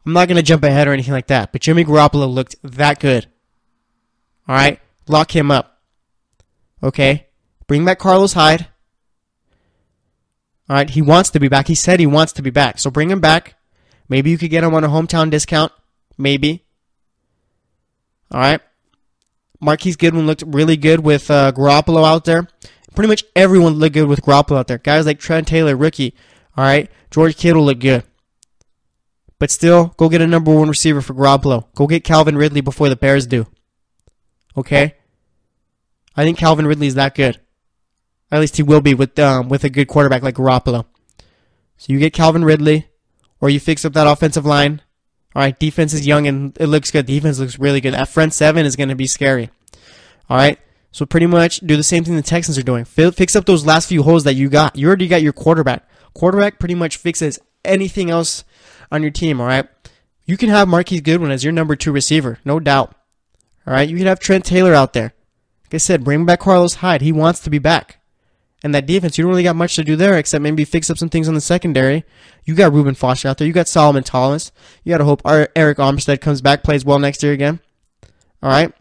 I'm not going to jump ahead or anything like that, but Jimmy Garoppolo looked that good. All right? Lock him up. Okay? Bring back Carlos Hyde. All right? He wants to be back. He said he wants to be back, so bring him back. Maybe you could get him on a hometown discount. Maybe. All right? Marquise Goodwin looked really good with Garoppolo out there. Pretty much everyone looked good with Garoppolo out there. Guys like Trent Taylor, rookie. All right? George Kittle looked good. But still, go get a number one receiver for Garoppolo. Go get Calvin Ridley before the Bears do. Okay? I think Calvin Ridley is that good. At least he will be with a good quarterback like Garoppolo. So you get Calvin Ridley, or you fix up that offensive line. All right, defense is young and it looks good. Defense looks really good. That front seven is going to be scary. All right, so pretty much do the same thing the Texans are doing. Fix up those last few holes that you got. You already got your quarterback. Quarterback pretty much fixes anything else on your team, all right? You can have Marquise Goodwin as your number 2 receiver, no doubt. All right, you can have Trent Taylor out there. Like I said, bring back Carlos Hyde. He wants to be back. And that defense, you don't really got much to do there except maybe fix up some things on the secondary. You got Reuben Foster out there. You got Solomon Thomas. You got to hope Eric Armstead comes back, plays well next year again. All right?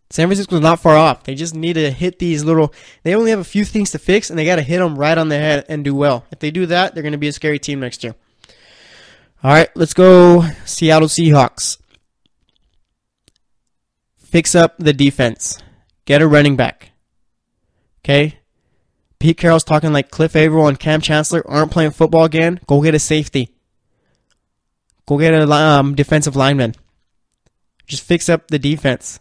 San Francisco's not far off. They just need to hit these little... They only have a few things to fix, and they got to hit them right on the head and do well. If they do that, they're going to be a scary team next year. All right, let's go Seattle Seahawks. Fix up the defense. Get a running back. Okay? Pete Carroll's talking like Cliff Averill and Cam Chancellor aren't playing football again. Go get a safety. Go get a defensive lineman. Just fix up the defense.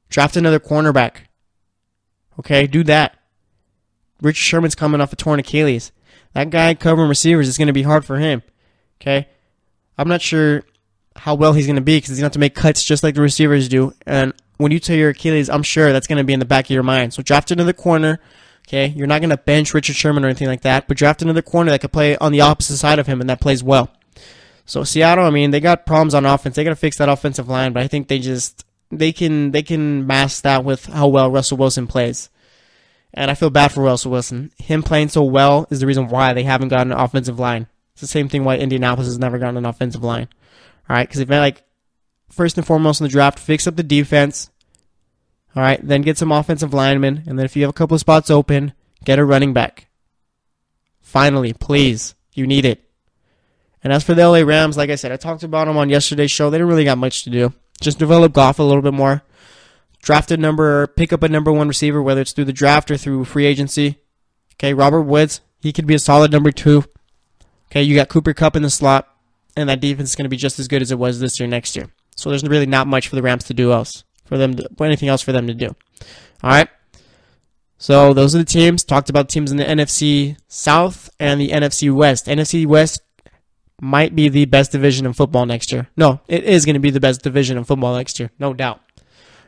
Draft another cornerback. Okay, do that. Richard Sherman's coming off a torn Achilles. That guy covering receivers is going to be hard for him. Okay? I'm not sure how well he's going to be because he's going to have to make cuts just like the receivers do. And when you tear your Achilles, I'm sure that's going to be in the back of your mind. So draft another corner. Okay, you're not going to bench Richard Sherman or anything like that, but draft another corner that could play on the opposite side of him and that plays well. So Seattle, I mean, they got problems on offense. They got to fix that offensive line, but I think they can mask that with how well Russell Wilson plays. And I feel bad for Russell Wilson. Him playing so well is the reason why they haven't gotten an offensive line. It's the same thing why Indianapolis has never gotten an offensive line. All right, because if first and foremost in the draft, fix up the defense. All right, then get some offensive linemen, and then if you have a couple of spots open, get a running back. Finally, please, you need it. And as for the LA Rams, like I said, I talked about them on yesterday's show. They didn't really got much to do. Just develop Goff a little bit more. Pick up a number 1 receiver, whether it's through the draft or through free agency. Okay, Robert Woods, he could be a solid number 2. Okay, you got Cooper Kupp in the slot, and that defense is going to be just as good as it was this year, next year. So there's really not much for the Rams to do anything else for them to do. All right. So those are the teams. Talked about teams in the NFC South and the NFC West. NFC West might be the best division in football next year. No, it is going to be the best division in football next year, no doubt.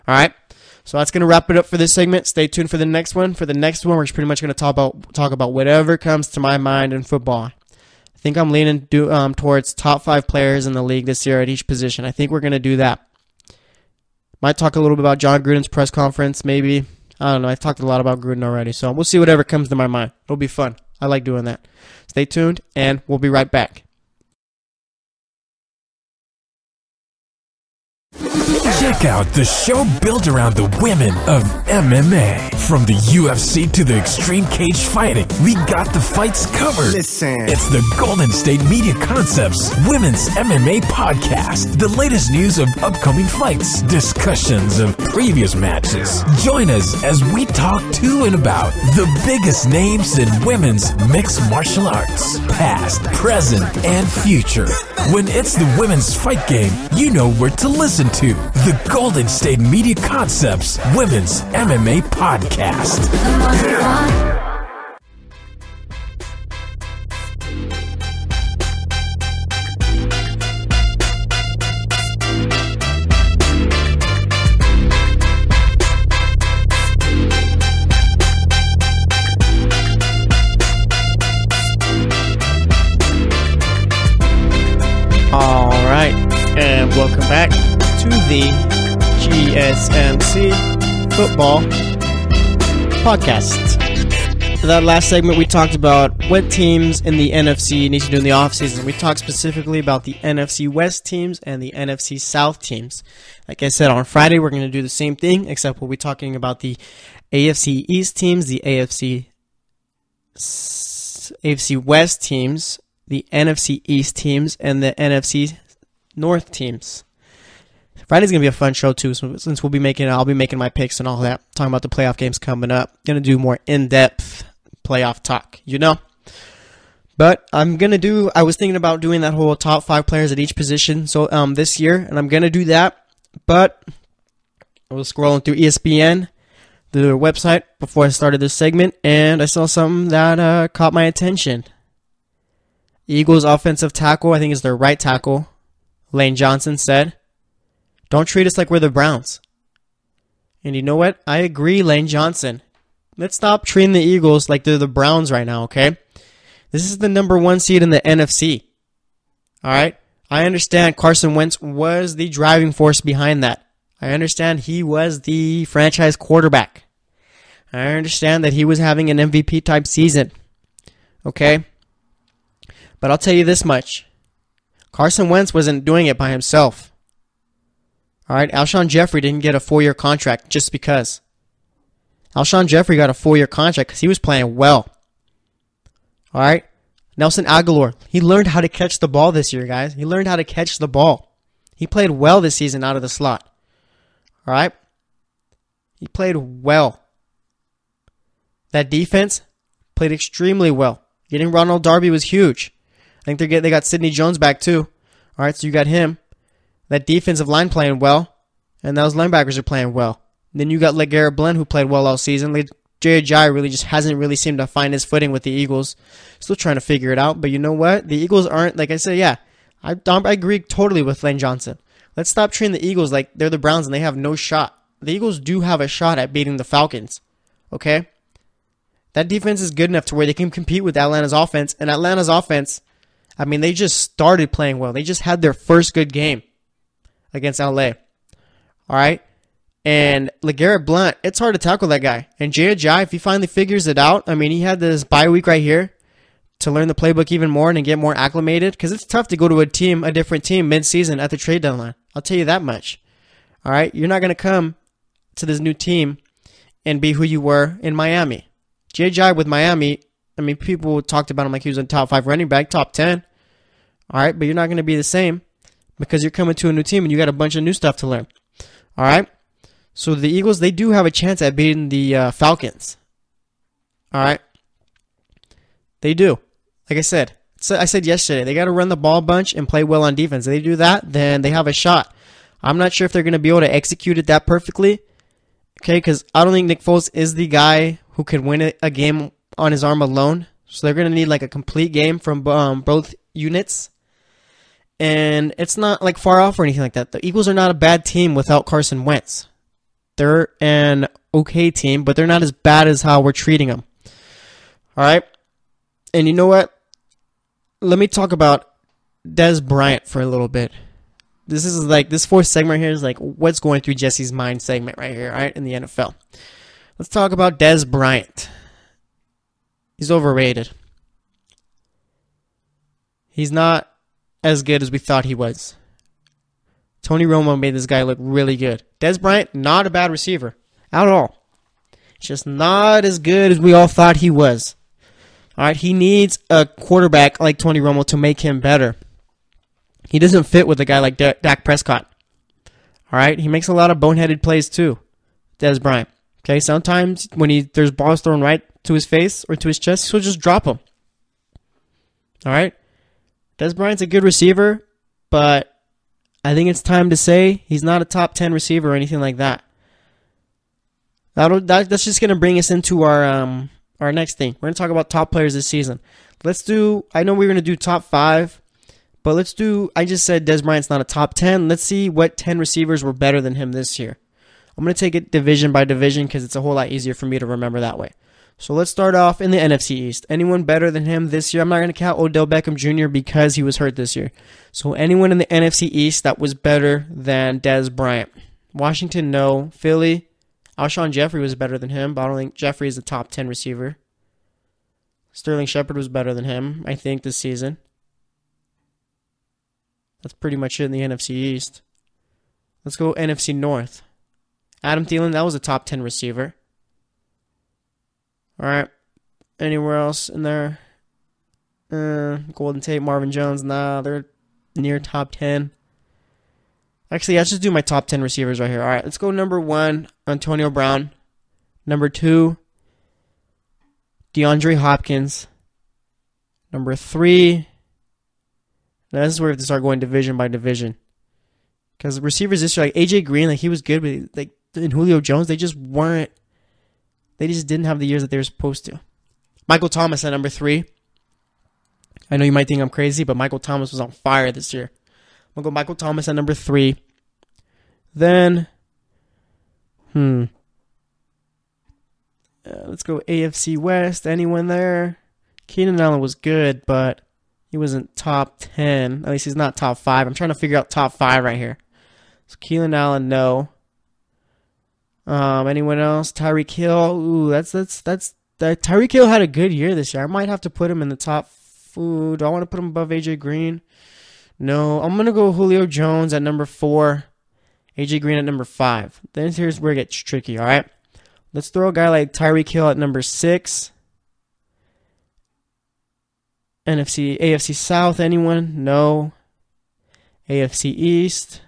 All right. So that's going to wrap it up for this segment. Stay tuned for the next one. For the next one, we're pretty much going to talk about whatever comes to my mind in football. I think I'm leaning towards top 5 players in the league this year at each position. I think we're going to do that. Might talk a little bit about John Gruden's press conference, maybe. I don't know. I've talked a lot about Gruden already, so we'll see whatever comes to my mind. It'll be fun. I like doing that. Stay tuned, and we'll be right back. Check out the show built around the women of MMA. From the UFC to the extreme cage fighting, we got the fights covered. Listen. It's the Golden State Media Concepts Women's MMA Podcast. The latest news of upcoming fights, discussions of previous matches. Join us as we talk to and about the biggest names in women's mixed martial arts, past, present, and future. When it's the women's fight game, you know where to listen to. The Golden State Media Concepts Women's MMA Podcast. All right, and welcome back to the GSMC Football Podcast. For that last segment, we talked about what teams in the NFC need to do in the offseason. We talked specifically about the NFC West teams and the NFC South teams. Like I said, on Friday, we're going to do the same thing, except we'll be talking about the AFC East teams, the AFC West teams, the NFC East teams, and the NFC North teams. Friday's going to be a fun show, too, since I'll be making my picks and all that, talking about the playoff games coming up. Going to do more in-depth playoff talk, you know? But I was thinking about doing that whole top 5 players at each position this year, and I'm going to do that. But I was scrolling through ESPN, the website, before I started this segment, and I saw something that caught my attention. Eagles offensive tackle, I think it's their right tackle, Lane Johnson said, "Don't treat us like we're the Browns." And you know what? I agree, Lane Johnson. Let's stop treating the Eagles like they're the Browns right now, okay? This is the number 1 seed in the NFC. All right? I understand Carson Wentz was the driving force behind that. I understand he was the franchise quarterback. I understand that he was having an MVP-type season. Okay? But I'll tell you this much. Carson Wentz wasn't doing it by himself. All right, Alshon Jeffrey didn't get a 4-year contract just because. Alshon Jeffrey got a 4-year contract because he was playing well. All right, Nelson Aguilar, he learned how to catch the ball this year, guys. He learned how to catch the ball. He played well this season out of the slot. All right, he played well. That defense played extremely well. Getting Ronald Darby was huge. I think they got Sidney Jones back too. All right, so you got him. That defensive line playing well, and those linebackers are playing well. And then you got LeGarrette Blount, who played well all season. Jay Ajayi really just hasn't really seemed to find his footing with the Eagles. Still trying to figure it out, but you know what? The Eagles aren't, like I said, yeah, I agree totally with Lane Johnson. Let's stop treating the Eagles like they're the Browns and they have no shot. The Eagles do have a shot at beating the Falcons, okay? That defense is good enough to where they can compete with Atlanta's offense, and Atlanta's offense, I mean, they just started playing well. They just had their first good game against LA. All right? And LeGarrette Blount, it's hard to tackle that guy. And Jay Ajayi, if he finally figures it out, I mean, he had this bye week right here to learn the playbook even more and get more acclimated, because it's tough to go to a different team mid-season at the trade deadline. I'll tell you that much. All right? You're not going to come to this new team and be who you were in Miami. Jay Ajayi with Miami, I mean, people talked about him like he was a top 5 running back, top 10. All right? But you're not going to be the same, because you're coming to a new team and you got a bunch of new stuff to learn. All right? So the Eagles, they do have a chance at beating the Falcons. All right? They do. Like I said yesterday, they got to run the ball a bunch and play well on defense. If they do that, then they have a shot. I'm not sure if they're going to be able to execute it that perfectly. Okay, because I don't think Nick Foles is the guy who could win a game on his arm alone. So they're going to need like a complete game from both units. And it's not like far off or anything like that. The Eagles are not a bad team without Carson Wentz. They're an okay team, but they're not as bad as how we're treating them. All right? And you know what? Let me talk about Dez Bryant for a little bit. This fourth segment here is like what's going through Jesse's mind segment right here, all right, in the NFL. Let's talk about Dez Bryant. He's overrated. He's not as good as we thought he was. Tony Romo made this guy look really good. Dez Bryant, not a bad receiver at all. Just not as good as we all thought he was. All right, he needs a quarterback like Tony Romo to make him better. He doesn't fit with a guy like Dak Prescott. All right, he makes a lot of boneheaded plays too, Dez Bryant. Okay, sometimes when there's balls thrown right to his face or to his chest, he'll just drop them. All right, Dez Bryant's a good receiver, but I think it's time to say he's not a top 10 receiver or anything like that. That's just gonna bring us into our next thing. We're gonna talk about top players this season. I know we're gonna do top 5. But I just said Dez Bryant's not a top 10. Let's see what 10 receivers were better than him this year. I'm going to take it division by division because it's a whole lot easier for me to remember that way. So let's start off in the NFC East. Anyone better than him this year? I'm not going to count Odell Beckham Jr. because he was hurt this year. So anyone in the NFC East that was better than Dez Bryant? Washington, no. Philly, Alshon Jeffrey was better than him, but I don't think Jeffrey is a top 10 receiver. Sterling Shepard was better than him, I think, this season. That's pretty much it in the NFC East. Let's go NFC North. Adam Thielen, that was a top 10 receiver. All right. Anywhere else in there? Golden Tate, Marvin Jones. Nah, they're near top 10. Actually, let's just do my top 10 receivers right here. All right, let's go number 1, Antonio Brown. Number 2, DeAndre Hopkins. Number 3... Now, this is where we have to start going division by division. Because receivers this year, like AJ Green, like he was good, but and Julio Jones, they just didn't have the years that they were supposed to. Michael Thomas at number 3. I know you might think I'm crazy, but Michael Thomas was on fire this year. I'm going to go Michael Thomas at number 3. Then, let's go AFC West. Anyone there? Keenan Allen was good, but he wasn't top 10. At least he's not top 5. I'm trying to figure out top 5 right here. So Keenan Allen, no. Anyone else? Tyreek Hill. Ooh, Tyreek Hill had a good year this year. I might have to put him in the top. Ooh, do I want to put him above AJ Green? No. I'm gonna go Julio Jones at number 4. AJ Green at number 5. Then here's where it gets tricky. All right. Let's throw a guy like Tyreek Hill at number 6. AFC South, anyone? No. AFC East.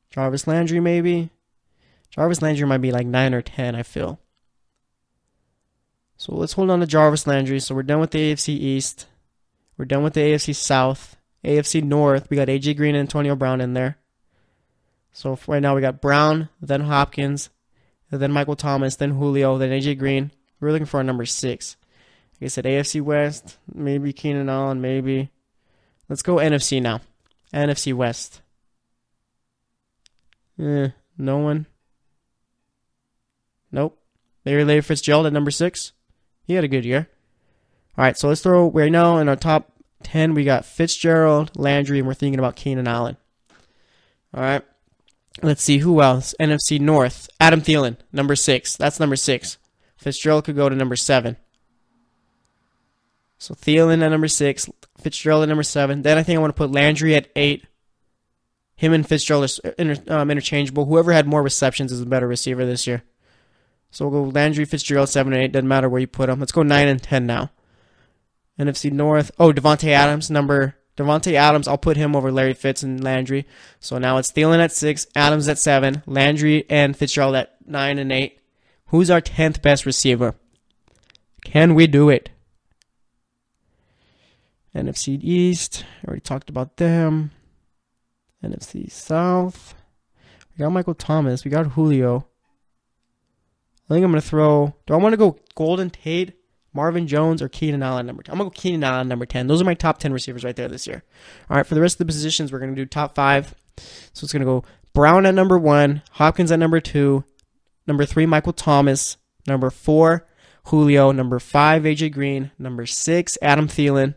Jarvis Landry, maybe? Jarvis Landry might be like 9 or 10, I feel. So let's hold on to Jarvis Landry. So we're done with the AFC East. We're done with the AFC South. AFC North, we got AJ Green and Antonio Brown in there. So right now we got Brown, then Hopkins, then Michael Thomas, then Julio, then AJ Green. We're looking for our number 6. Like I said, AFC West, maybe Keenan Allen, maybe. Let's go NFC now. NFC West. No one. Nope. Larry Fitzgerald at number 6. He had a good year. All right, so let's throw right now in our top 10. We got Fitzgerald, Landry, and we're thinking about Keenan Allen. All right. Let's see who else. NFC North. Adam Thielen, number 6. That's number 6. Fitzgerald could go to number 7. So Thielen at number 6, Fitzgerald at number 7. Then I think I want to put Landry at 8. Him and Fitzgerald are interchangeable. Whoever had more receptions is a better receiver this year. So we'll go Landry, Fitzgerald, 7 and 8. Doesn't matter where you put them. Let's go 9 and 10 now. NFC North. Oh, Devontae Adams, I'll put him over Larry Fitz and Landry. So now it's Thielen at 6, Adams at 7, Landry and Fitzgerald at 9 and 8. Who's our 10th best receiver? Can we do it? NFC East, I already talked about them. NFC South, we got Michael Thomas, we got Julio. I think I'm going to throw, do I want to go Golden Tate, Marvin Jones, or Keenan Allen number 10? I'm going to go Keenan Allen number 10. Those are my top 10 receivers right there this year. All right, for the rest of the positions, we're going to do top 5. So it's going to go Brown at number 1, Hopkins at number 2, number 3, Michael Thomas, number 4, Julio, number 5, AJ Green, number 6, Adam Thielen,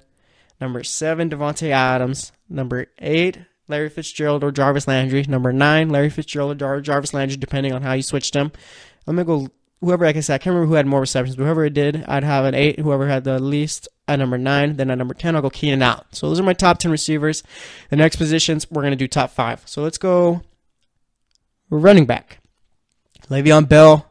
number 7, Devontae Adams, number 8, Larry Fitzgerald or Jarvis Landry, number 9, Larry Fitzgerald or Jarvis Landry, depending on how you switched them. I'm going to go whoever, like I said, I can't remember who had more receptions, but whoever it did, I'd have an 8. Whoever had the least at number 9. Then at number 10, I'll go Keenan Allen. So those are my top 10 receivers. The next positions, we're going to do top 5. So let's go running back. Le'Veon Bell.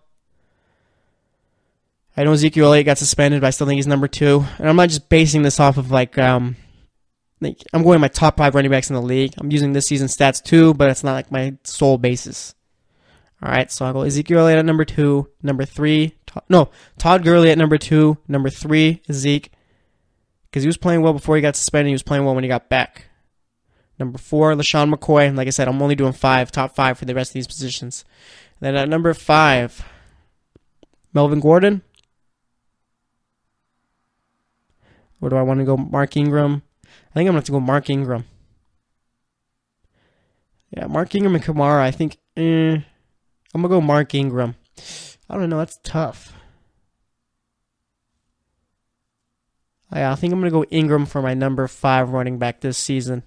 I know Ezekiel Elliott got suspended, but I still think he's number 2. And I'm not just basing this off of I'm going my top 5 running backs in the league. I'm using this season's stats too, but it's not like my sole basis. All right, so I'll go Ezekiel Elliott at number 2, number 3. Todd Gurley at number 2, number 3 is Zeke, because he was playing well before he got suspended. He was playing well when he got back. Number 4, LaShawn McCoy. And like I said, I'm only doing top 5 for the rest of these positions. Then at number 5, Melvin Gordon. Or do I want to go Mark Ingram? I think I'm going to have to go Mark Ingram. Yeah, Mark Ingram and Kamara, I think... I'm going to go Mark Ingram. I don't know. That's tough. Yeah, I think I'm going to go Ingram for my number 5 running back this season.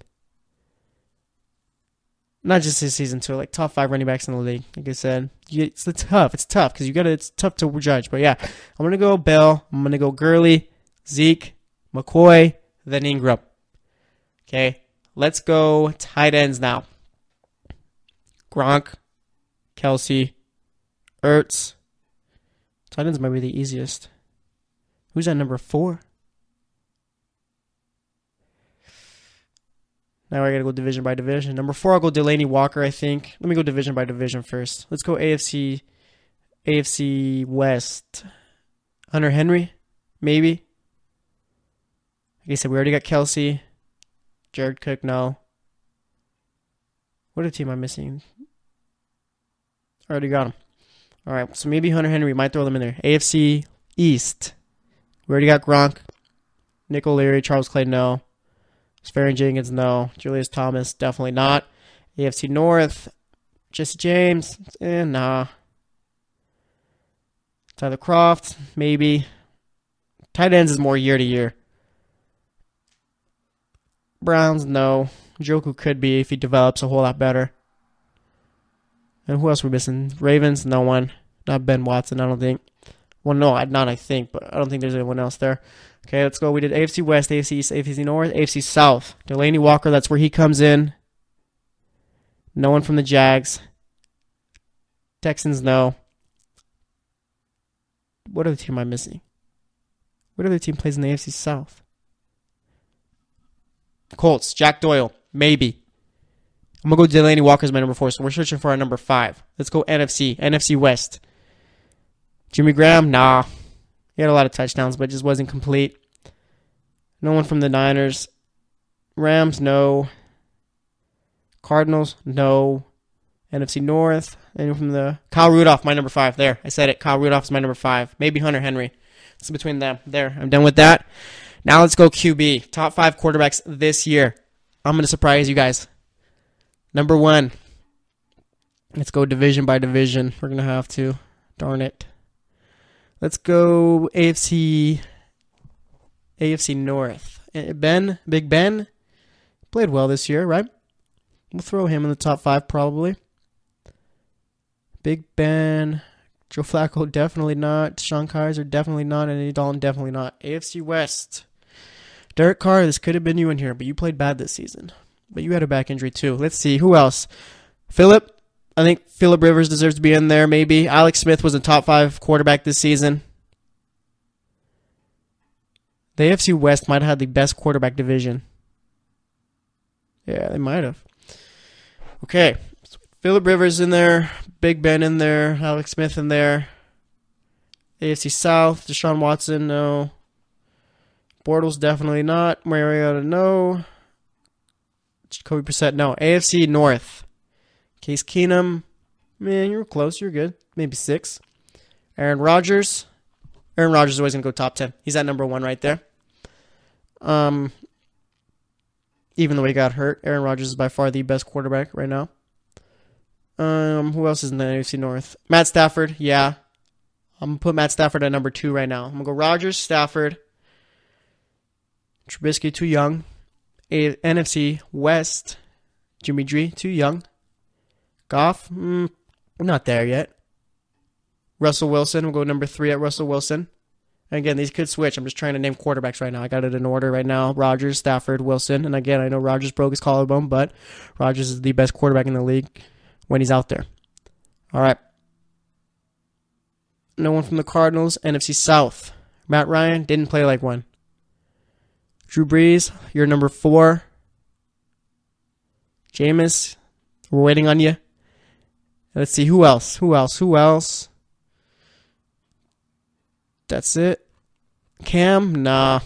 Not just this season, too. Like, top 5 running backs in the league. Like I said, it's tough. It's tough because it's tough to judge. But, yeah, I'm going to go Bell. I'm going to go Gurley, Zeke, McCoy, then Ingram. Okay, let's go tight ends now. Gronk, Kelsey, Ertz. Tight ends might be the easiest. Who's at number 4? Now I gotta go division by division. Number 4, I'll go Delaney Walker, I think. Let me go division by division first. Let's go AFC West. Hunter Henry, maybe. Like I said, we already got Kelsey. Jared Cook, no. What other team am I missing? I already got him. All right, so maybe Hunter Henry. Might throw them in there. AFC East. We already got Gronk. Nick O'Leary, Charles Clay, no. Swearing Jenkins, no. Julius Thomas, definitely not. AFC North. Jesse James, nah. Tyler Kroft, maybe. Tight ends is more year to year. Browns, no. Njoku could be if he develops a whole lot better. And who else are we missing? Ravens, no one. Not Ben Watson, I don't think. Well, no, not I think, but I don't think there's anyone else there. Okay, let's go. We did AFC West, AFC East, AFC North, AFC South. Delaney Walker, that's where he comes in. No one from the Jags. Texans, no. What other team am I missing? What other team plays in the AFC South? Colts, Jack Doyle, maybe. I'm going to go Delaney Walker as my number 4, so we're searching for our number 5. Let's go NFC West. Jimmy Graham, nah. He had a lot of touchdowns, but just wasn't complete. No one from the Niners. Rams, no. Cardinals, no. NFC North. Anyone from the... Kyle Rudolph, my number 5. There, I said it. Kyle Rudolph is my number 5. Maybe Hunter Henry. It's between them. There, I'm done with that. Now let's go QB. Top 5 quarterbacks this year. I'm going to surprise you guys. Number 1. Let's go division by division. We're going to have to. Darn it. Let's go AFC North. Big Ben, played well this year, right? We'll throw him in the top 5 probably. Big Ben, Joe Flacco, definitely not. Deshaun Kaiser, definitely not. And Andy Dalton, definitely not. AFC West. Derek Carr, this could have been you in here, but you played bad this season. But you had a back injury too. Let's see, who else? Phillip. I think Phillip Rivers deserves to be in there, maybe. Alex Smith was a top 5 quarterback this season. The AFC West might have had the best quarterback division. Yeah, they might have. Okay. So Phillip Rivers in there. Big Ben in there. Alex Smith in there. AFC South. Deshaun Watson, no. Bortles, definitely not. Mariota, no. Jacoby Brissett, no. AFC North. Case Keenum, man, you were close. You're good. Maybe 6. Aaron Rodgers. Aaron Rodgers is always going to go top 10. He's at number 1 right there. Even though he got hurt, Aaron Rodgers is by far the best quarterback right now. Who else is in the NFC North? Matt Stafford, yeah. I'm going to put Matt Stafford at number 2 right now. I'm going to go Rodgers, Stafford. Trubisky, too young. NFC West, Jimmy G, too young. Goff, not there yet. Russell Wilson, we'll go number 3 at Russell Wilson. And again, these could switch. I'm just trying to name quarterbacks right now. I got it in order right now. Rodgers, Stafford, Wilson. And again, I know Rodgers broke his collarbone, but Rodgers is the best quarterback in the league when he's out there. All right. No one from the Cardinals. NFC South. Matt Ryan didn't play like one. Drew Brees, you're number 4. Jameis, we're waiting on you. Let's see, who else? That's it. Cam, nah.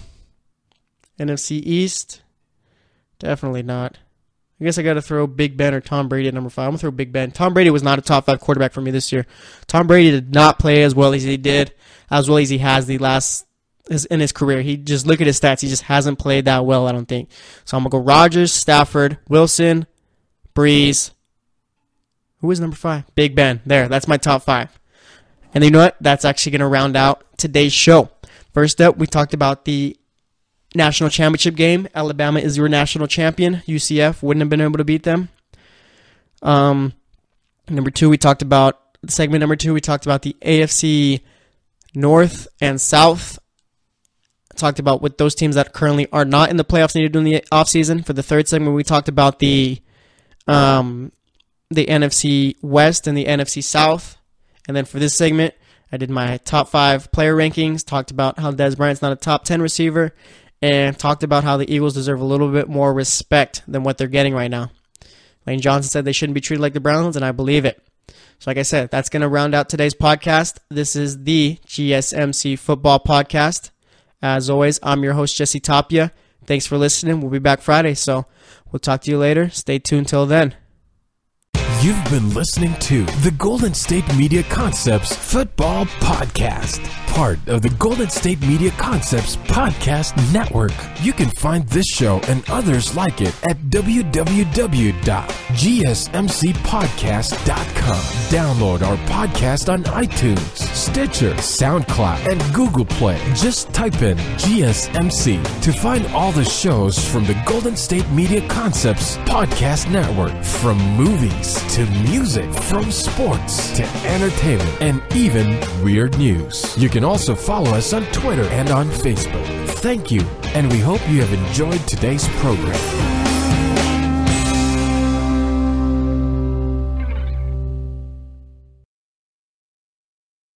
NFC East, definitely not. I guess I got to throw Big Ben or Tom Brady at number 5. I'm going to throw Big Ben. Tom Brady was not a top 5 quarterback for me this year. Tom Brady did not play as well as he did, as well as he has in his career. He just, look at his stats. He just hasn't played that well, I don't think. So I'm going to go Rodgers, Stafford, Wilson, Breeze. Who is number 5? Big Ben. There, that's my top 5. And you know what? That's actually going to round out today's show. First up, we talked about the national championship game. Alabama is your national champion. UCF wouldn't have been able to beat them. Segment number 2, we talked about the AFC North and South. Talked about what those teams that currently are not in the playoffs need to do in the offseason. For the third segment, we talked about the NFC West and the NFC South. And then for this segment, I did my top 5 player rankings, talked about how Dez Bryant's not a top 10 receiver, and talked about how the Eagles deserve a little bit more respect than what they're getting right now. Lane Johnson said they shouldn't be treated like the Browns, and I believe it. So like I said, that's going to round out today's podcast. This is the GSMC Football Podcast. As always, I'm your host, Jesse Tapia. Thanks for listening. We'll be back Friday, so we'll talk to you later. Stay tuned till then. You've been listening to the Golden State Media Concepts Football Podcast, part of the Golden State Media Concepts Podcast Network. You can find this show and others like it at www.gsmcpodcast.com. Download our podcast on iTunes, Stitcher, SoundCloud, and Google Play. Just type in GSMC to find all the shows from the Golden State Media Concepts Podcast Network, from movies to music, from sports to entertainment, and even weird news. You can also follow us on Twitter and on Facebook. Thank you, and we hope you have enjoyed today's program.